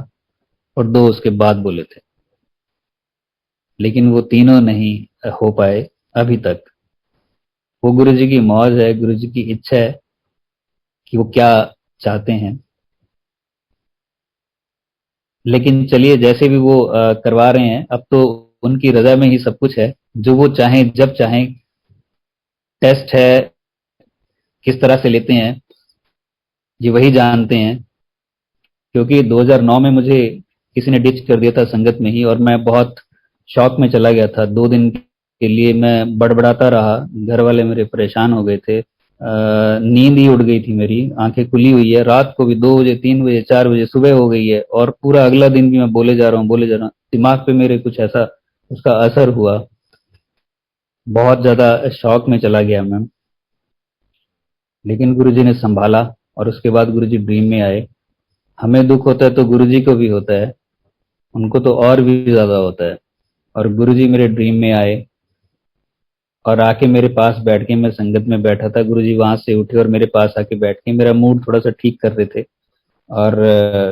और 2 उसके बाद बोले थे, लेकिन वो तीनों नहीं हो पाए अभी तक। वो गुरु जी की मौज है, गुरु जी की इच्छा है कि वो क्या चाहते हैं। लेकिन चलिए जैसे भी वो करवा रहे हैं, अब तो उनकी रजा में ही सब कुछ है। जो वो चाहें जब चाहें, टेस्ट है किस तरह से लेते हैं ये वही जानते हैं। क्योंकि 2009 में मुझे किसी ने डिच कर दिया था संगत में ही, और मैं बहुत शौक में चला गया था। 2 दिन के लिए मैं बड़बड़ाता रहा, घर वाले मेरे परेशान हो गए थे। नींद ही उड़ गई थी मेरी, आंखें खुली हुई है रात को भी 2 बजे 3 बजे 4 बजे सुबह हो गई है, और पूरा अगला दिन भी मैं बोले जा रहा हूँ बोले जा रहा हूँ। दिमाग पे मेरे कुछ ऐसा उसका असर हुआ, बहुत ज्यादा शौक में चला गया मैं। लेकिन गुरुजी ने संभाला और उसके बाद गुरुजी ड्रीम में आए। हमें दुख होता है तो गुरुजी को भी होता है, उनको तो और भी ज्यादा होता है। और गुरुजी मेरे ड्रीम में आए और आके मेरे पास बैठ के, मैं संगत में बैठा था, गुरुजी वहां से उठे और मेरे पास आके बैठ के मेरा मूड थोड़ा सा ठीक कर रहे थे। और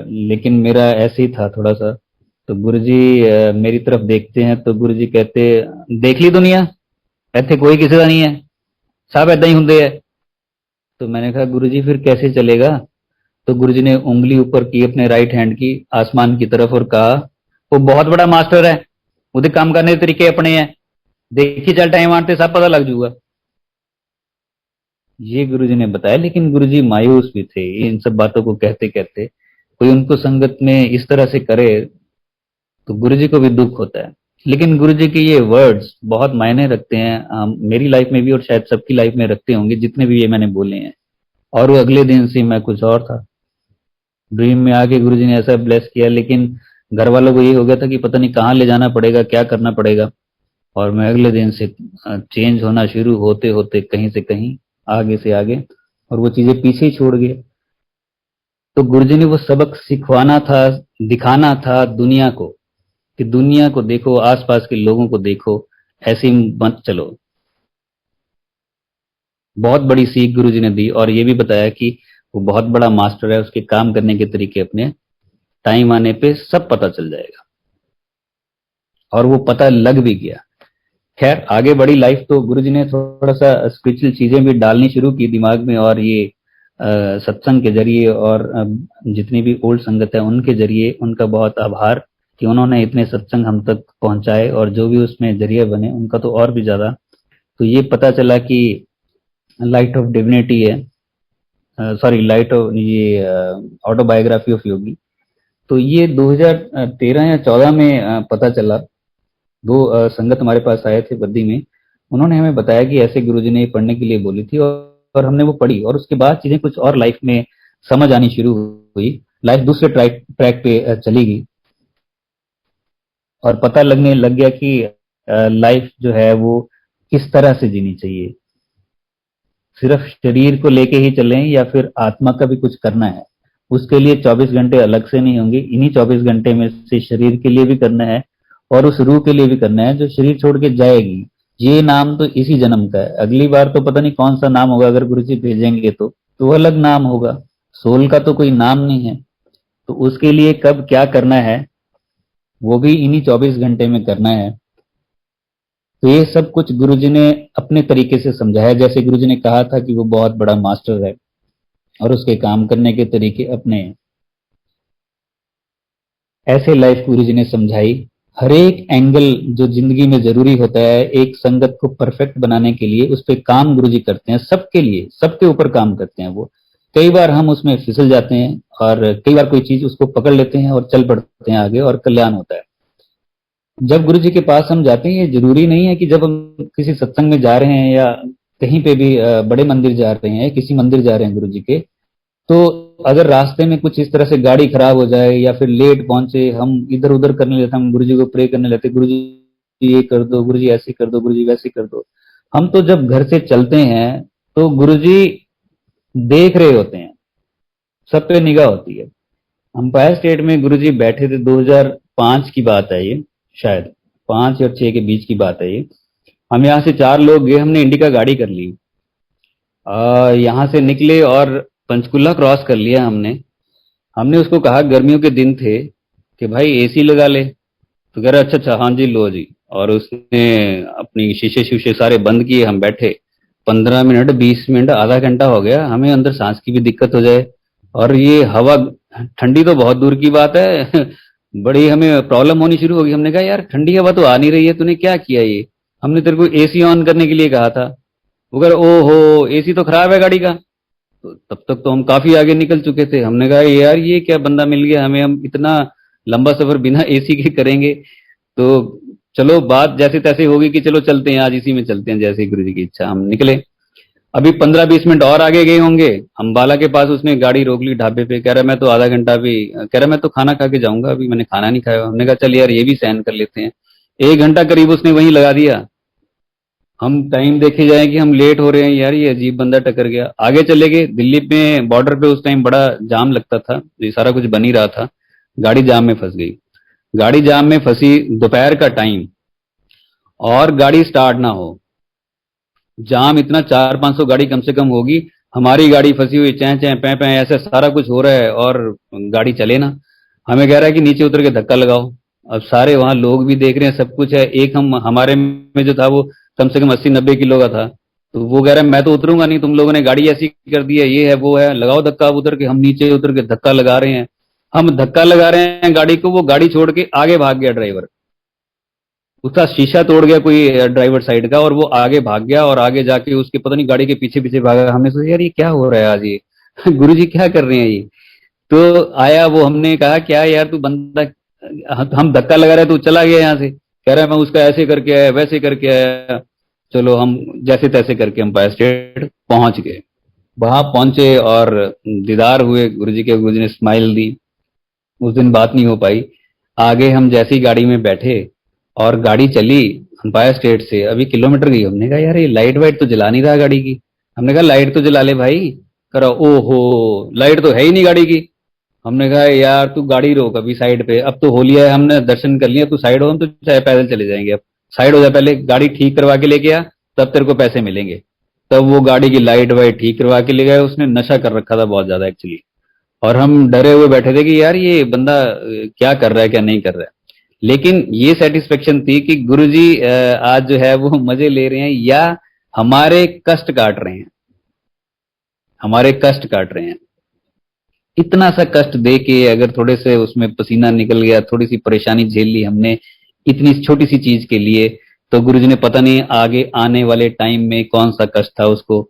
लेकिन मेरा ऐसे ही था थोड़ा सा। तो गुरुजी मेरी तरफ देखते हैं तो गुरुजी कहते, देख ली दुनिया, ਇੱਥੇ कोई किसी का नहीं है, सब ऐदा ही होंगे है। तो मैंने कहा गुरुजी फिर कैसे चलेगा? तो गुरुजी ने उंगली ऊपर की अपने राइट हैंड की आसमान की तरफ और कहा, वो बहुत बड़ा मास्टर है, ਉਹਦੇ काम करने के तरीके अपने हैं, देखी चल टाइम आते सब पता लग जाऊगा। ये गुरुजी ने बताया। लेकिन गुरुजी मायूस भी थे इन सब बातों को कहते कहते। कोई उनको संगत में इस तरह से करे तो गुरुजी को भी दुख होता है। लेकिन गुरुजी के ये वर्ड्स बहुत मायने रखते हैं, मेरी लाइफ में भी और शायद सबकी लाइफ में रखते होंगे जितने भी ये मैंने बोले हैं। और वो अगले दिन से मैं कुछ और था। ड्रीम में आके गुरुजी ने ऐसा ब्लेस किया, लेकिन घर वालों को ये हो गया था कि पता नहीं कहाँ ले जाना पड़ेगा, क्या करना पड़ेगा। और मैं अगले दिन से चेंज होना शुरू होते होते कहीं से कहीं, आगे से आगे, और वो चीजें पीछे ही छोड़ गए। तो गुरुजी ने वो सबक सिखवाना था, दिखाना था दुनिया को, कि दुनिया को देखो, आसपास के लोगों को देखो, ऐसे ही मत चलो। बहुत बड़ी सीख गुरुजी ने दी और ये भी बताया कि वो बहुत बड़ा मास्टर है, उसके काम करने के तरीके अपने टाइम आने पे सब पता चल जाएगा। और वो पता लग भी गया। खैर आगे बढ़ी लाइफ तो गुरुजी ने थोड़ा सा स्पिरिचुअल चीजें भी डालनी शुरू की दिमाग में, और ये सत्संग के जरिए और जितनी भी ओल्ड संगत है उनके जरिए उनका बहुत आभार कि उन्होंने इतने सत्संग हम तक पहुंचाए, और जो भी उसमें जरिए बने उनका तो और भी ज्यादा। तो ये पता चला कि लाइट ऑफ डिविनिटी है, सॉरी लाइट ऑफ, ये ऑटोबायोग्राफी ऑफ योगी। तो ये 2013 या 14 में पता चला। दो संगत हमारे पास आए थे बद्दी में, उन्होंने हमें बताया कि ऐसे गुरुजी ने पढ़ने के लिए बोली थी, और हमने वो पढ़ी और उसके बाद चीजें कुछ और लाइफ में समझ आनी शुरू हुई। लाइफ दूसरे ट्रैक पे चली गई और पता लगने लग गया कि लाइफ जो है वो किस तरह से जीनी चाहिए। सिर्फ शरीर को लेके ही चलें या फिर आत्मा का भी कुछ करना है। उसके लिए 24 घंटे अलग से नहीं होंगे, इन्हीं 24 घंटे में से शरीर के लिए भी करना है और उस रूह के लिए भी करना है जो शरीर छोड़ के जाएगी। ये नाम तो इसी जन्म का है, अगली बार तो पता नहीं कौन सा नाम होगा, अगर गुरु जी भेजेंगे तो वो अलग नाम होगा। सोल का तो कोई नाम नहीं है। तो उसके लिए कब क्या करना है वो भी इन्हीं 24 घंटे में करना है। तो ये सब कुछ गुरुजी ने अपने तरीके से समझाया। जैसे गुरुजी ने कहा था कि वो बहुत बड़ा मास्टर है और उसके काम करने के तरीके अपने हैं, ऐसे लाइफ गुरुजी ने समझाई। हर एक एंगल जो जिंदगी में जरूरी होता है एक संगत को परफेक्ट बनाने के लिए, उस पर काम गुरुजी करते हैं। सबके लिए, सबके ऊपर काम करते हैं वो। कई बार हम उसमें फिसल जाते हैं और कई बार कोई चीज उसको पकड़ लेते हैं और चल पड़ते हैं आगे और कल्याण होता है। जब गुरु जी के पास हम जाते हैं, ये जरूरी नहीं है कि जब हम किसी सत्संग में जा रहे हैं या कहीं पे भी बड़े मंदिर जा रहे हैं, किसी मंदिर जा रहे हैं गुरु जी के, तो अगर रास्ते में कुछ इस तरह से गाड़ी खराब हो जाए या फिर लेट पहुंचे, हम इधर उधर करने लगते, हम गुरु जी को प्रे करने लगते, गुरु जी ये कर दो, गुरु जी ऐसे कर दो, गुरु जी वैसे कर दो। हम तो जब घर से चलते हैं तो गुरु जी देख रहे होते हैं, सब पे निगाह होती है। अंपायर स्टेट में गुरु जी बैठे थे, 2005 की बात है ये, शायद 5 और 6 के बीच की बात है ये। हम यहाँ से 4 लोग गए, हमने इंडिका गाड़ी कर ली, यहाँ से निकले और पंचकुला क्रॉस कर लिया हमने। हमने उसको कहा, गर्मियों के दिन थे, कि भाई एसी लगा ले। तो कह रहा अच्छा अच्छा हाँ जी लो जी। और उसने अपनी शीशे शीशे सारे बंद किए, हम बैठे 15 मिनट 20 मिनट आधा घंटा हो गया, हमें अंदर सांस की भी दिक्कत हो जाए और ये हवा ठंडी तो बहुत दूर की बात है बड़ी हमें प्रॉब्लम होनी शुरू होगी। हमने कहा यार ठंडी हवा तो आ नहीं रही है, तूने क्या किया ये, हमने तेरे को एसी ऑन करने के लिए कहा था। वो कह रहा ओहो एसी तो खराब है गाड़ी का। तो तब तक तो हम काफी आगे निकल चुके थे। हमने कहा यार ये क्या बंदा मिल गया हमें, हम इतना लंबा सफर बिना एसी के करेंगे। तो चलो बात जैसे तैसे होगी कि चलो चलते हैं आज इसी में चलते हैं, जैसे गुरु जी की इच्छा। हम निकले, अभी 15-20 मिनट और आगे गए होंगे, अम्बाला के पास उसने गाड़ी रोक ली ढाबे पे। कह रहा मैं तो आधा घंटा भी, कह रहा मैं तो खाना खा के जाऊंगा, अभी मैंने खाना नहीं खाया। हमने कहा चल यार ये भी सहन कर लेते हैं। 1 घंटा करीब उसने वहीं लगा दिया हम टाइम देखे जाए कि हम लेट हो रहे हैं, यार ये अजीब बंदा टकर गया, आगे चले गए। दिल्ली में बॉर्डर पे उस टाइम बड़ा जाम लगता था, ये सारा कुछ बन ही रहा था, गाड़ी जाम में फंस गई। गाड़ी जाम में फंसी, दोपहर का टाइम, और गाड़ी स्टार्ट ना हो, जाम इतना, 400-500 गाड़ी कम से कम होगी, हमारी गाड़ी फंसी हुई, चै चै पै पै ऐसे सारा कुछ हो रहा है, और गाड़ी चले ना। हमें कह रहा है कि नीचे उतर के धक्का लगाओ। अब सारे वहां लोग भी देख रहे हैं, सब कुछ है, एक हम हमारे में जो था वो कम से कम 80-90 किलो का था, तो वो कह रहा है मैं तो उतरूंगा नहीं, तुम लोगों ने गाड़ी ऐसी कर दी है, ये है वो है, लगाओ धक्का। अब उतर के हम नीचे उतर के धक्का लगा रहे हैं, हम धक्का लगा रहे हैं गाड़ी को, वो गाड़ी छोड़ के आगे भाग गया ड्राइवर, उसका शीशा तोड़ गया कोई ड्राइवर साइड का, और वो आगे भाग गया, और आगे जाके उसके पता नहीं गाड़ी के पीछे पीछे भागा। हमने सोचा यार ये क्या हो रहा है आज ये गुरु जी क्या कर रहे हैं ये। तो आया वो, हमने कहा क्या यार तू बंदा, हम धक्का लगा रहे, तू चला गया यहाँ से, कह रहा है मैं उसका ऐसे करके आया वैसे करके आया। चलो हम जैसे तैसे करके एम्पायर स्टेट पहुंच गए। वहां पहुंचे और दीदार हुए गुरु जी के, गुरु जी ने स्माइल दी। उस दिन बात नहीं हो पाई। आगे हम जैसी गाड़ी में बैठे और गाड़ी चली अंपायर स्टेट से, अभी किलोमीटर गई, हमने कहा यार ये लाइट वाइट तो जला नहीं रहा गाड़ी की। हमने कहा लाइट तो जला ले भाई। करा ओहो, लाइट तो है ही नहीं गाड़ी की। हमने कहा यार तू गाड़ी रोक अभी साइड पे, अब तो हो लिया है, हमने दर्शन कर लिया, तू साइड हो, हम तो चाहे पैदल चले जाएंगे, अब साइड हो जा, पहले गाड़ी ठीक करवा के लेके आ, तब तेरे को पैसे मिलेंगे। तब वो गाड़ी की लाइट वाइट ठीक करवा के ले गए। उसने नशा कर रखा था बहुत ज्यादा एक्चुअली, और हम डरे हुए बैठे थे कि यार ये बंदा क्या कर रहा है क्या नहीं कर रहा है। लेकिन ये सेटिस्फेक्शन थी कि गुरुजी आज जो है वो मजे ले रहे हैं, या हमारे कष्ट काट रहे हैं, हमारे कष्ट काट रहे हैं। इतना सा कष्ट दे के अगर थोड़े से उसमें पसीना निकल गया, थोड़ी सी परेशानी झेल ली हमने इतनी छोटी सी चीज के लिए, तो गुरुजी ने पता नहीं आगे आने वाले टाइम में कौन सा कष्ट था उसको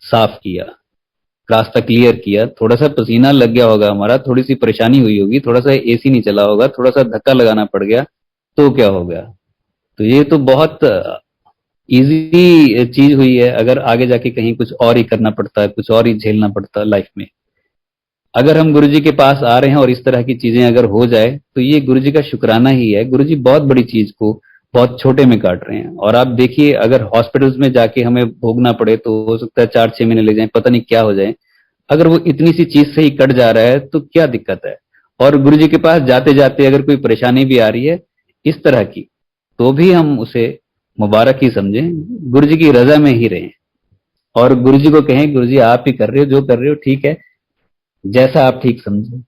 साफ किया, रास्ता क्लियर किया। थोड़ा सा पसीना लग गया होगा हमारा, थोड़ी सी परेशानी हुई होगी, थोड़ा सा एसी नहीं चला होगा, थोड़ा सा धक्का लगाना पड़ गया, तो क्या हो गया। तो ये तो बहुत इजी चीज हुई है। अगर आगे जाके कहीं कुछ और ही करना पड़ता है, कुछ और ही झेलना पड़ता है लाइफ में, अगर हम गुरुजी के पास आ रहे हैं और इस तरह की चीजें अगर हो जाए, तो ये गुरुजी का शुक्राना ही है। गुरुजी बहुत बड़ी चीज को बहुत छोटे में काट रहे हैं। और आप देखिए अगर हॉस्पिटल्स में जाके हमें भोगना पड़े तो हो सकता है 4-6 महीने लग जाए, पता नहीं क्या हो जाए। अगर वो इतनी सी चीज से ही कट जा रहा है तो क्या दिक्कत है। और गुरु जी के पास जाते जाते अगर कोई परेशानी भी आ रही है इस तरह की, तो भी हम उसे मुबारक ही समझें, गुरु जी की रजा में ही रहें, और गुरु जी को कहें गुरु जी आप ही कर रहे हो, जो कर रहे हो ठीक है, जैसा आप ठीक समझो।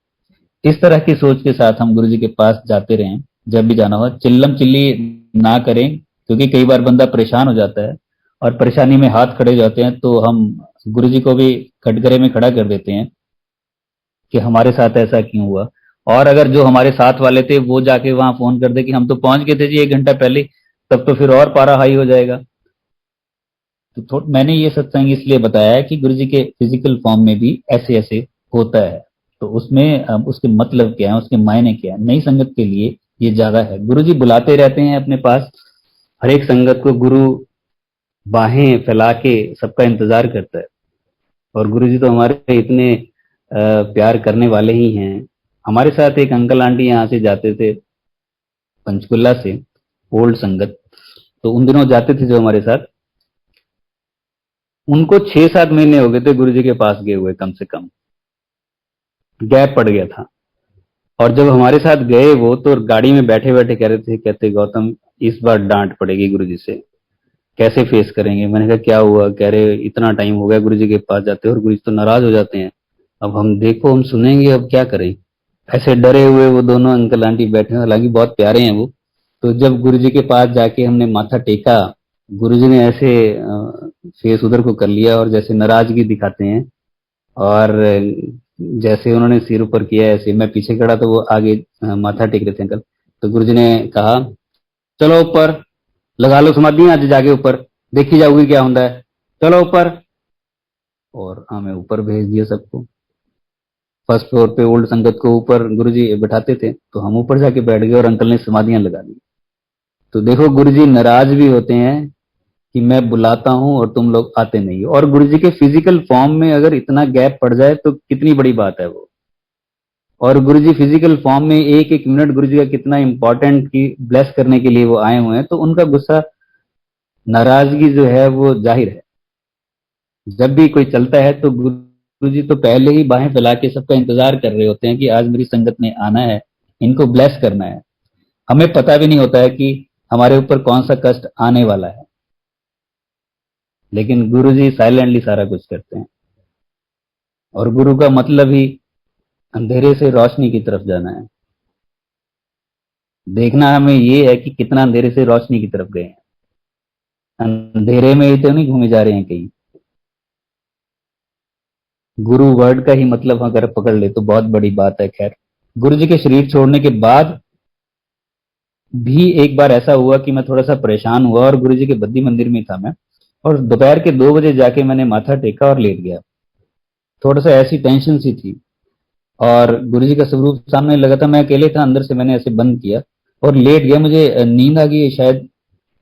इस तरह की सोच के साथ हम गुरु जी के पास जाते रहें। जब भी जाना हो चिल्लम चिल्ली ना करें, क्योंकि कई बार बंदा परेशान हो जाता है और परेशानी में हाथ खड़े हो जाते हैं, तो हम गुरु जी को भी कटघरे में खड़ा कर देते हैं कि हमारे साथ ऐसा क्यों हुआ। और अगर जो हमारे साथ वाले थे वो जाके वहां फोन कर दे कि हम तो पहुंच गए थे जी 1 घंटा पहले, तब तो फिर और पारा हाई हो जाएगा। तो मैंने ये सत्संग इसलिए बताया है कि गुरु जी के फिजिकल फॉर्म में भी ऐसे ऐसे होता है, तो उसमें उसके मतलब क्या है, उसके मायने क्या है, नई संगत के लिए ये ज्यादा है। गुरु जी बुलाते रहते हैं अपने पास, हर एक संगत को गुरु बाहें फैला के सबका इंतजार करता है। और गुरु जी तो हमारे इतने प्यार करने वाले ही हैं। हमारे साथ एक अंकल आंटी यहाँ से जाते थे पंचकुला से, ओल्ड संगत, तो उन दिनों जाते थे जो हमारे साथ, उनको 6-7 महीने हो गए थे गुरु जी के पास गए हुए, कम से कम गैप पड़ गया था। और जब हमारे साथ गए वो, तो गाड़ी में बैठे बैठे कह रहे थे, कहते गौतम इस बार डांट पड़ेगी गुरु जी से, कैसे फेस करेंगे। मैंने कहा क्या हुआ। कह रहे इतना टाइम हो गया गुरु जी के पास जाते और गुरु जी तो नाराज हो जाते हैं, अब हम देखो हम सुनेंगे अब क्या करें। ऐसे डरे हुए वो दोनों अंकल आंटी बैठे हैं, हालांकि बहुत प्यारे हैं वो। तो जब गुरु जी के पास जाके हमने माथा टेका, गुरु जी ने ऐसे फेस उधर को कर लिया और जैसे नाराजगी दिखाते हैं, और जैसे उन्होंने सिर ऊपर किया, ऐसे मैं पीछे खड़ा तो वो आगे माथा टेक रहे थे अंकल। तो गुरु जी ने कहा चलो ऊपर, लगा लो समाधि आज जाके ऊपर, देखी जाओगी क्या होता है, चलो ऊपर। और हमें ऊपर भेज दिया सबको। फर्स्ट फ्लोर पे ओल्ड संगत को ऊपर गुरुजी बैठाते थे, तो हम ऊपर जाके बैठ गए और अंकल ने समाधियां लगा दी। तो देखो गुरुजी नाराज भी होते हैं कि मैं बुलाता हूं और तुम लोग आते नहीं हो। और गुरुजी के फिजिकल फॉर्म में अगर इतना गैप पड़ जाए तो कितनी बड़ी बात है वो। और गुरुजी फिजिकल फॉर्म में एक एक मिनट गुरुजी का कितना इंपॉर्टेंट, कि ब्लेस करने के लिए वो आए हुए हैं, तो उनका गुस्सा नाराजगी जो है वो जाहिर है। जब भी कोई चलता है तो गुरु जी तो पहले ही बाहें फैला के सबका इंतजार कर रहे होते हैं कि आज मेरी संगत ने आना है, इनको ब्लेस करना है। हमें पता भी नहीं होता है कि हमारे ऊपर कौन सा कष्ट आने वाला है, लेकिन गुरु जी साइलेंटली सारा कुछ करते हैं। और गुरु का मतलब ही अंधेरे से रोशनी की तरफ जाना है। देखना हमें ये है कि कितना अंधेरे से रोशनी की तरफ गए हैं, अंधेरे में ही तो नहीं घूमे जा रहे हैं कहीं। गुरु वर्ड का ही मतलब अगर पकड़ ले तो बहुत बड़ी बात है। खैर, गुरु जी के शरीर छोड़ने के बाद भी एक बार ऐसा हुआ कि मैं थोड़ा सा परेशान हुआ और गुरु जी के बद्दी मंदिर में था मैं, और दोपहर के 2 बजे जाके मैंने माथा टेका और लेट गया। थोड़ा सा ऐसी टेंशन सी थी, और गुरु जी का स्वरूप सामने लगा था, मैं अकेले था अंदर से, मैंने ऐसे बंद किया और लेट गया। मुझे नींद आ गई, शायद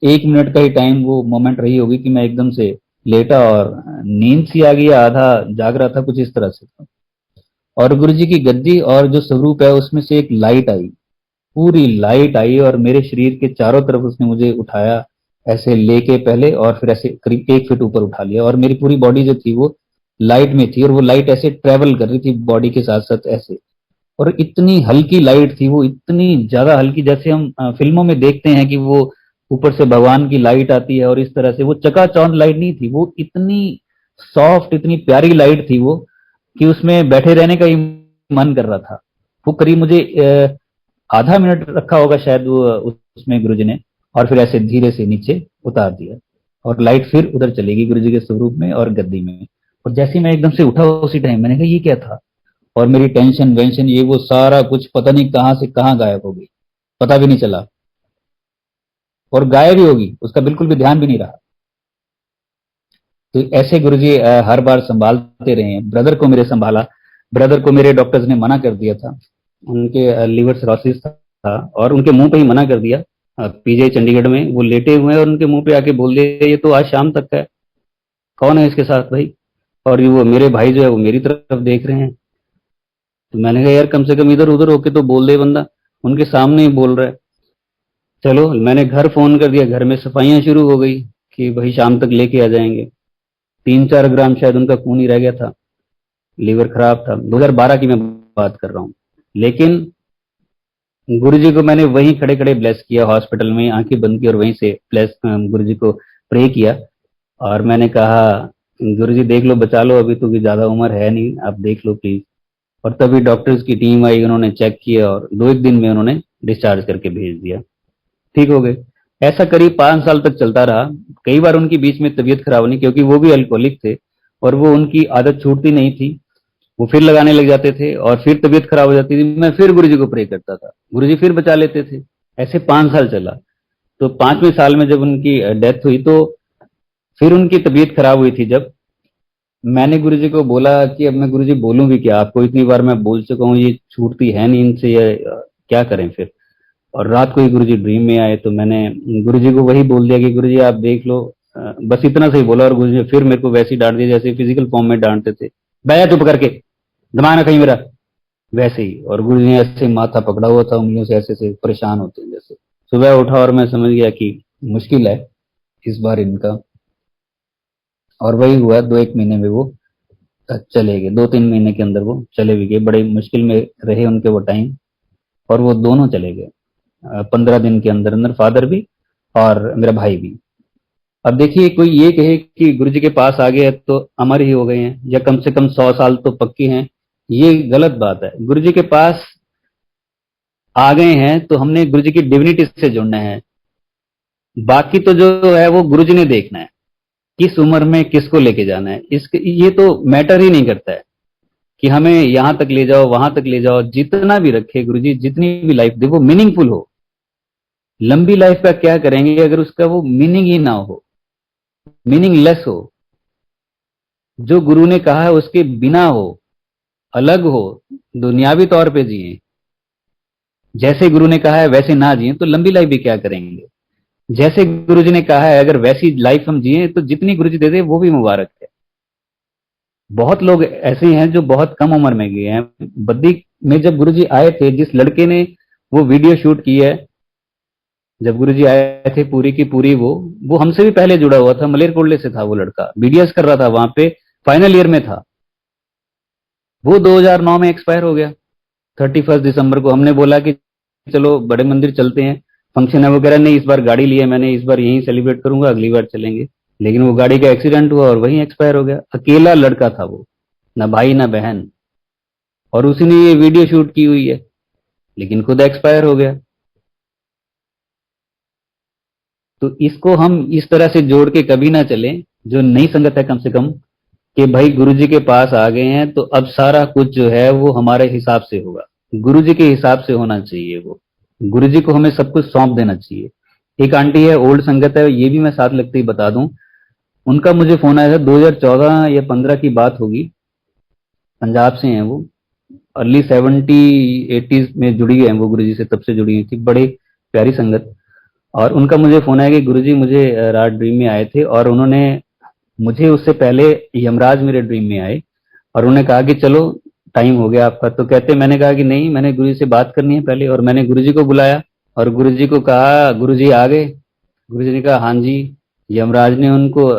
1 मिनट का ही टाइम वो मोमेंट रही होगी कि मैं एकदम से लेटा और नींद सी आ गई, आधा जाग रहा था, कुछ इस तरह से था। और गुरु जी की गद्दी और जो स्वरूप है उसमें से एक लाइट आई, पूरी लाइट आई, और मेरे शरीर के चारों तरफ उसने मुझे उठाया, ऐसे लेके पहले, और फिर ऐसे करीब 1 फीट ऊपर उठा लिया, और मेरी पूरी बॉडी जो थी वो लाइट में थी, और वो लाइट ऐसे ट्रेवल कर रही थी बॉडी के साथ साथ ऐसे। और इतनी हल्की लाइट थी वो, इतनी ज्यादा हल्की, जैसे हम फिल्मों में देखते हैं कि वो ऊपर से भगवान की लाइट आती है और इस तरह से, वो चकाचौंध लाइट नहीं थी, वो इतनी सॉफ्ट, इतनी प्यारी लाइट थी वो, कि उसमें बैठे रहने का ही मन कर रहा था। वो करीब मुझे आधा मिनट रखा होगा शायद वो उसमें गुरुजी ने, और फिर ऐसे धीरे से नीचे उतार दिया, और लाइट फिर उधर चलेगी गुरुजी के स्वरूप में और गद्दी में। और जैसे ही मैं एकदम से उठा उसी टाइम मैंने कहा ये क्या था, और मेरी टेंशन वेंशन ये वो सारा कुछ पता नहीं कहां से कहां गायब हो गई, पता भी नहीं चला, और गायब ही होगी, उसका बिल्कुल भी ध्यान भी नहीं रहा। तो ऐसे गुरुजी हर बार संभालते रहे हैं। ब्रदर को मेरे संभाला, ब्रदर को मेरे डॉक्टर्स ने मना कर दिया था, उनके लीवर सिरोसिस था, और उनके मुंह पे ही मना कर दिया। पीजीआई चंडीगढ़ में वो लेटे हुए हैं और उनके मुंह पे आके बोल दिया ये तो आज शाम तक है, कौन है इसके साथ भाई। और ये वो मेरे भाई जो है वो मेरी तरफ देख रहे हैं। तो मैंने कहा यार कम से कम इधर उधर होके तो बोल दे बंदा, उनके सामने ही बोल रहा है। चलो मैंने घर फोन कर दिया, घर में सफाइयां शुरू हो गई कि भाई शाम तक लेके आ जाएंगे। 3-4 ग्राम शायद उनका खून ही रह गया था, लीवर खराब था, 2012 की मैं बात कर रहा हूँ। लेकिन गुरु जी को मैंने वहीं खड़े खड़े ब्लेस किया, हॉस्पिटल में आंखें बंद की और वहीं से ब्लेस गुरु जी को प्रे किया। और मैंने कहा गुरु जी देख लो, बचा लो, अभी तो कोई ज्यादा उम्र है नहीं, आप देख लो प्लीज। और तभी डॉक्टर्स की टीम आई, उन्होंने चेक किया और 2 एक दिन में उन्होंने डिस्चार्ज करके भेज दिया, ठीक हो गए। ऐसा करीब 5 साल तक चलता रहा। कई बार उनकी बीच में तबीयत खराब होनी, क्योंकि वो भी अल्कोहलिक थे और वो उनकी आदत छूटती नहीं थी, वो फिर लगाने लग जाते थे और फिर तबीयत खराब हो जाती थी, मैं फिर गुरुजी को प्रे करता था, गुरुजी फिर बचा लेते थे। ऐसे 5 साल चला। तो 5वें साल में जब उनकी डेथ हुई तो फिर उनकी तबीयत खराब हुई थी। जब मैंने गुरुजी को बोला कि अब मैं गुरुजी बोलूं भी क्या, आपको इतनी बार मैं बोल चुका हूँ, ये छूटती है नहीं इनसे, ये क्या करें फिर। और रात को ही गुरुजी ड्रीम में आए, तो मैंने गुरुजी को वही बोल दिया कि गुरुजी आप देख लो, बस इतना सही बोला। और गुरुजी ने फिर मेरे को वैसे ही डांट दिया जैसे फिजिकल फॉर्म में डांटते थे, बैठ चुप करके, दिमाग ना कहीं मेरा, वैसे ही। और गुरु जी ने ऐसे माथा पकड़ा हुआ था उंगलियों से, ऐसे से परेशान होते हैं जैसे। सुबह उठा और मैं समझ गया कि मुश्किल है इस बार इनका। और वही हुआ, 2 एक महीने में वो चले गए, 2-3 महीने के अंदर वो चले भी गए। बड़े मुश्किल में रहे उनके वो टाइम, और वो दोनों चले गए 15 दिन के अंदर अंदर, फादर भी और मेरा भाई भी। अब देखिए कोई ये कहे कि गुरु जी के पास आ गए तो अमर ही हो गए हैं, या कम से कम 100 साल तो पक्की हैं, ये गलत बात है। गुरु जी के पास आ गए हैं तो हमने गुरु जी की डिविनिटी से जुड़ना है। बाकी तो जो है वो गुरु जी ने देखना है, किस उम्र में किसको लेके जाना है, इसके ये तो मैटर ही नहीं करता है कि हमें यहां तक ले जाओ वहां तक ले जाओ। जितना भी रखे गुरु जी, जितनी भी लाइफ दे वो मीनिंगफुल हो। लंबी लाइफ का क्या करेंगे अगर उसका वो मीनिंग ही ना हो, मीनिंगलेस हो। जो गुरु ने कहा है उसके बिना हो, अलग हो, दुनियावी तौर पे जिए, जैसे गुरु ने कहा है वैसे ना जिए तो लंबी लाइफ भी क्या करेंगे। जैसे गुरुजी ने कहा है अगर वैसी लाइफ हम जिए तो जितनी गुरुजी दे दे वो भी मुबारक है। बहुत लोग ऐसे हैं जो बहुत कम उम्र में गए हैं। बद्दी में जब गुरुजी आए थे, जिस लड़के ने वो वीडियो शूट की है, जब गुरुजी आए थे पूरी की पूरी, वो हमसे भी पहले जुड़ा हुआ था, मलेरकोटले से था वो लड़का, बीडीएस कर रहा था वहां पे, फाइनल ईयर में था। वो 2009 में एक्सपायर हो गया। 31 दिसंबर को हमने बोला कि चलो बड़े मंदिर चलते हैं, फंक्शन है। वो कह रहा नहीं, इस बार गाड़ी ली है मैंने, इस बार यहीं सेलिब्रेट करूंगा, अगली बार चलेंगे। लेकिन वो गाड़ी का एक्सीडेंट हुआ और वहीं एक्सपायर हो गया। अकेला लड़का था वो, ना भाई ना बहन, और उसी ने ये वीडियो शूट की हुई है, लेकिन खुद एक्सपायर हो गया। तो इसको हम इस तरह से जोड़ के कभी ना चलें, जो नई संगत है कम से कम, कि भाई गुरुजी के पास आ गए हैं तो अब सारा कुछ जो है वो हमारे हिसाब से होगा। गुरुजी के हिसाब से होना चाहिए वो। गुरुजी को हमें सब कुछ सौंप देना चाहिए। एक आंटी है, ओल्ड संगत है, ये भी मैं साथ लगते ही बता दूं। उनका मुझे फोन आया था, 2014 या 15 की बात होगी। पंजाब से हैं वो, अर्ली 70 80s में जुड़ी हैं वो गुरुजी से, तब से जुड़ी हुई थी, बड़ी प्यारी संगत। और उनका मुझे फोन आया कि गुरुजी मुझे रात ड्रीम में आए थे, और उन्होंने मुझे, उससे पहले यमराज मेरे ड्रीम में आए और उन्होंने कहा कि चलो टाइम हो गया आपका। तो कहते, मैंने कहा कि नहीं, मैंने गुरुजी से बात करनी है पहले, और मैंने गुरुजी को बुलाया और गुरुजी को कहा, गुरुजी आ गए? गुरुजी ने कहा हाँ जी। यमराज ने उनको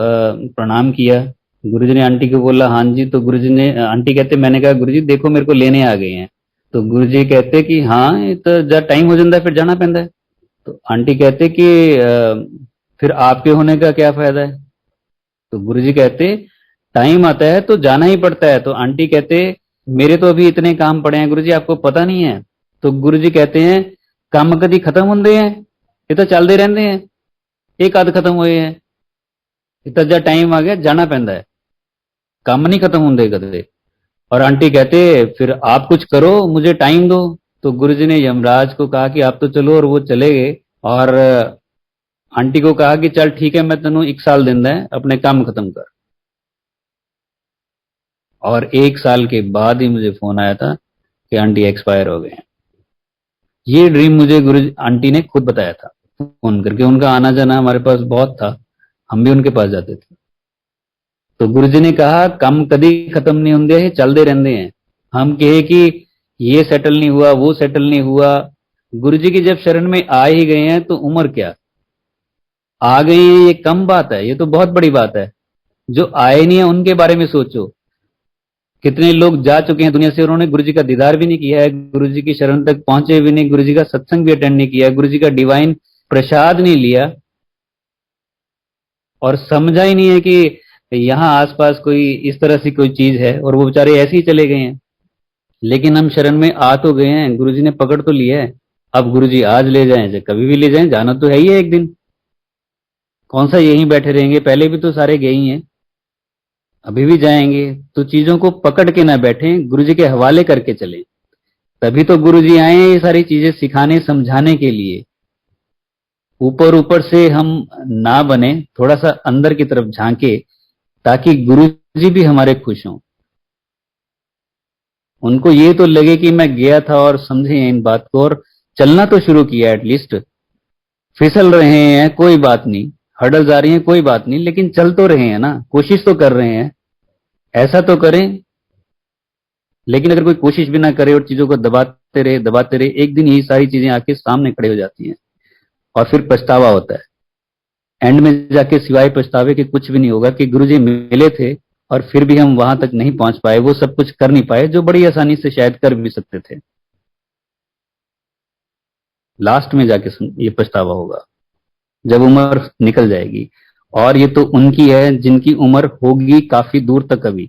प्रणाम किया। गुरुजी ने आंटी को बोला हाँ जी। तो गुरुजी ने, आंटी कहते, मैंने कहा गुरुजी देखो मेरे को लेने आ गए हैं। तो गुरुजी कहते कि हाँ, ये तो जब टाइम हो जाता है फिर जाना पैंदा है। तो आंटी कहते कि फिर आपके होने का क्या फायदा है? तो गुरुजी कहते, टाइम आता है तो जाना ही पड़ता है। तो आंटी कहते, मेरे तो अभी इतने काम पड़े हैं गुरुजी, आपको पता नहीं है? तो गुरुजी कहते हैं, काम कभी खत्म होंगे हैं? ये तो चलते रहते हैं, एक आध खत्म हुए हैं, इतना जा टाइम आ गया जाना पैंदा है, काम नहीं खत्म होंगे कदे। और आंटी कहते, फिर आप कुछ करो, मुझे टाइम दो। तो गुरुजी ने यमराज को कहा कि आप तो चलो, और वो चले गए। और आंटी को कहा कि चल ठीक है, मैं तेनू 1 साल देंदा है, अपने काम खत्म कर। और 1 साल के बाद ही मुझे फोन आया था कि आंटी एक्सपायर हो गए हैं। ये ड्रीम मुझे गुरु आंटी ने खुद बताया था फोन करके। उनका आना जाना हमारे पास बहुत था, हम भी उनके पास जाते थे। तो गुरुजी ने कहा काम कभी खत्म नहीं होंगे, ये चलते रहते हैं। हम कहे कि ये सेटल नहीं हुआ, वो सेटल नहीं हुआ, गुरुजी की जब शरण में आ ही गए हैं तो उम्र क्या, आ गए हैं ये कम बात है, ये तो बहुत बड़ी बात है। जो आए नहीं है उनके बारे में सोचो। कितने लोग जा चुके हैं दुनिया से, उन्होंने गुरुजी का दीदार भी नहीं किया है, गुरुजी की शरण तक पहुंचे भी नहीं, गुरुजी का सत्संग भी अटेंड नहीं किया, गुरुजी का डिवाइन प्रसाद नहीं लिया, और समझा ही नहीं है कि यहाँ आसपास कोई इस तरह से कोई चीज है, और वो बेचारे ऐसे ही चले गए हैं। लेकिन हम शरण में आ तो गए हैं, गुरुजी ने पकड़ तो लिया है। अब गुरुजी आज ले जाएं चाहे कभी भी ले जाएं, जाना तो है ही है एक दिन। कौन सा यहीं बैठे रहेंगे, पहले भी तो सारे गए ही हैं, अभी भी जाएंगे। तो चीजों को पकड़ के ना बैठें, गुरुजी के हवाले करके चलें। तभी तो गुरुजी आए हैं ये सारी चीजें सिखाने समझाने के लिए। ऊपर ऊपर से हम ना बने, थोड़ा सा अंदर की तरफ झांके, ताकि गुरुजी भी हमारे खुश हों। उनको ये तो लगे कि मैं गया था और समझे इन बात को, और चलना तो शुरू किया एटलीस्ट। फिसल रहे हैं कोई बात नहीं, हडल जा रही हैं कोई बात नहीं, लेकिन चल तो रहे हैं ना, कोशिश तो कर रहे हैं। ऐसा तो करें। लेकिन अगर कोई कोशिश भी ना करे और चीजों को दबाते रहे, एक दिन यही सारी चीजें आके सामने खड़े हो जाती हैं, और फिर पछतावा होता है। एंड में जाके सिवाय पछतावे के कुछ भी नहीं होगा कि गुरुजी मिले थे और फिर भी हम वहां तक नहीं पहुंच पाए, वो सब कुछ कर नहीं पाए जो बड़ी आसानी से शायद कर भी सकते थे। लास्ट में जाके ये पछतावा होगा, जब उम्र निकल जाएगी। और ये तो उनकी है जिनकी उम्र होगी काफी दूर तक, अभी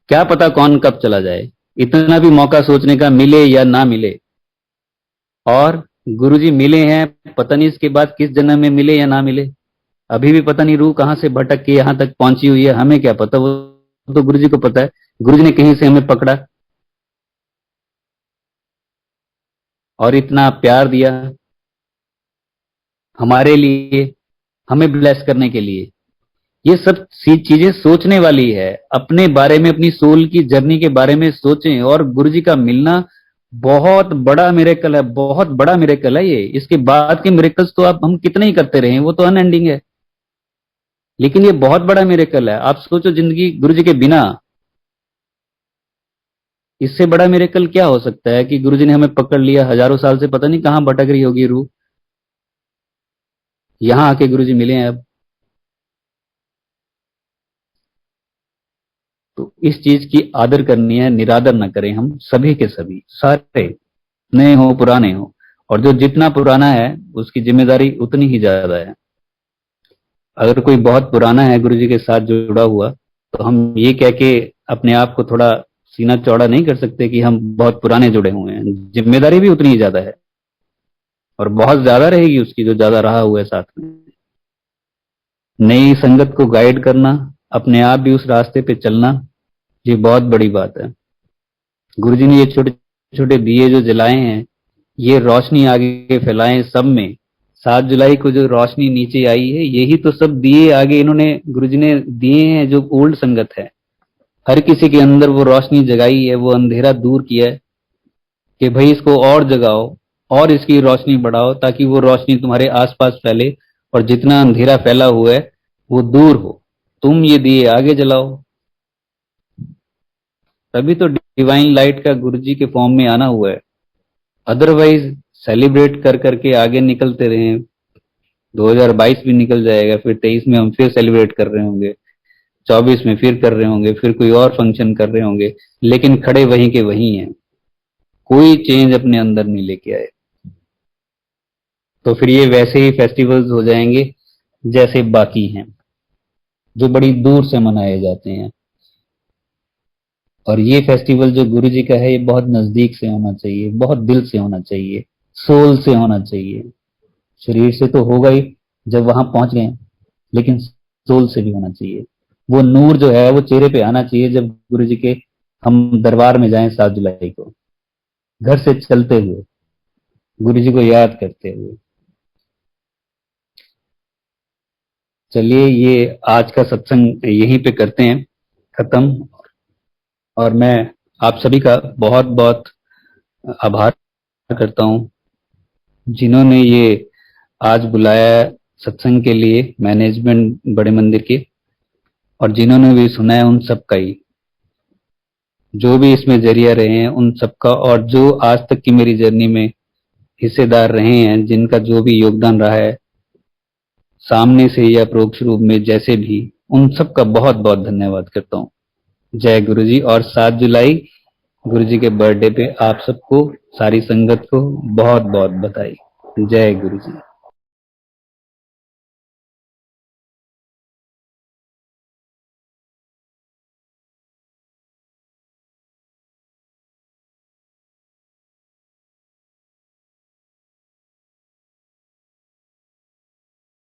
क्या पता कौन कब चला जाए, इतना भी मौका सोचने का मिले या ना मिले। और गुरुजी मिले हैं, पता नहीं इसके बाद किस जन्म में मिले या ना मिले। अभी भी पता नहीं रूह कहां से भटक के यहां तक पहुंची हुई है, हमें क्या पता, वो तो गुरुजी को पता है। गुरुजी ने कहीं से हमें पकड़ा और इतना प्यार दिया हमारे लिए, हमें ब्लेस करने के लिए। ये सब चीजें सोचने वाली है। अपने बारे में, अपनी सोल की जर्नी के बारे में सोचें। और गुरुजी का मिलना बहुत बड़ा मिरेकल है, बहुत बड़ा मिरेकल है ये। इसके बाद के मिरेकल्स तो आप हम कितने ही करते रहे, वो तो अनएंडिंग है। लेकिन ये बहुत बड़ा मिरेकल है। आप सोचो जिंदगी गुरुजी के बिना, इससे बड़ा मिरेकल क्या हो सकता है कि गुरुजी ने हमें पकड़ लिया, हजारों साल से पता नहीं कहां भटक रही होगी रूह, यहाँ आके गुरु जी मिले हैं अब। तो इस चीज की आदर करनी है, निरादर न करें हम सभी के सभी, सारे नए हो पुराने हो। और जो जितना पुराना है उसकी जिम्मेदारी उतनी ही ज्यादा है। अगर कोई बहुत पुराना है गुरु जी के साथ जुड़ा हुआ, तो हम ये कह के अपने आप को थोड़ा सीना चौड़ा नहीं कर सकते कि हम बहुत पुराने जुड़े हुए हैं। जिम्मेदारी भी उतनी ही ज्यादा है, और बहुत ज्यादा रहेगी उसकी जो ज्यादा रहा हुआ है साथ में। नई संगत को गाइड करना, अपने आप भी उस रास्ते पे चलना, ये बहुत बड़ी बात है। गुरुजी ने ये छोटे छोटे दिए जो जलाए हैं, ये रोशनी आगे फैलाएं सब में। 7 जुलाई को जो रोशनी नीचे आई है, यही तो सब दिए आगे इन्होंने गुरुजी ने दिए हैं। जो ओल्ड संगत है, हर किसी के अंदर वो रोशनी जगाई है, वो अंधेरा दूर किया है कि भाई इसको और जगाओ और इसकी रोशनी बढ़ाओ, ताकि वो रोशनी तुम्हारे आसपास फैले और जितना अंधेरा फैला हुआ है वो दूर हो। तुम ये दिए आगे जलाओ, तभी तो डिवाइन लाइट का गुरुजी के फॉर्म में आना हुआ है। अदरवाइज सेलिब्रेट कर करके आगे निकलते रहे, 2022 भी निकल जाएगा, फिर 23 में हम फिर सेलिब्रेट कर रहे होंगे, 24 में फिर कर रहे होंगे, फिर कोई और फंक्शन कर रहे होंगे, लेकिन खड़े वहीं के वहीं हैं, कोई चेंज अपने अंदर नहीं लेके आए। तो फिर ये वैसे ही फेस्टिवल्स हो जाएंगे जैसे बाकी हैं, जो बड़ी दूर से मनाए जाते हैं। और ये फेस्टिवल जो गुरु जी का है, ये बहुत नजदीक से होना चाहिए, बहुत दिल से होना चाहिए, सोल से होना चाहिए। शरीर से तो होगा ही जब वहां पहुंच गए, लेकिन सोल से भी होना चाहिए। वो नूर जो है वो चेहरे पे आना चाहिए जब गुरु जी के हम दरबार में जाएं 7 जुलाई को, घर से चलते हुए, गुरु जी को याद करते हुए। चलिए, ये आज का सत्संग यहीं पे करते हैं खत्म। और मैं आप सभी का बहुत बहुत आभार करता हूँ, जिन्होंने ये आज बुलाया है सत्संग के लिए, मैनेजमेंट बड़े मंदिर के, और जिन्होंने भी सुना है उन सबका ही, जो भी इसमें जरिया रहे हैं उन सबका, और जो आज तक की मेरी जर्नी में हिस्सेदार रहे हैं, जिनका जो भी योगदान रहा है सामने से या परोक्ष रूप में, जैसे भी, उन सबका बहुत बहुत धन्यवाद करता हूँ। जय गुरु जी। और 7 जुलाई गुरु जी के बर्थडे पे आप सबको, सारी संगत को बहुत बहुत बधाई। जय गुरु जी।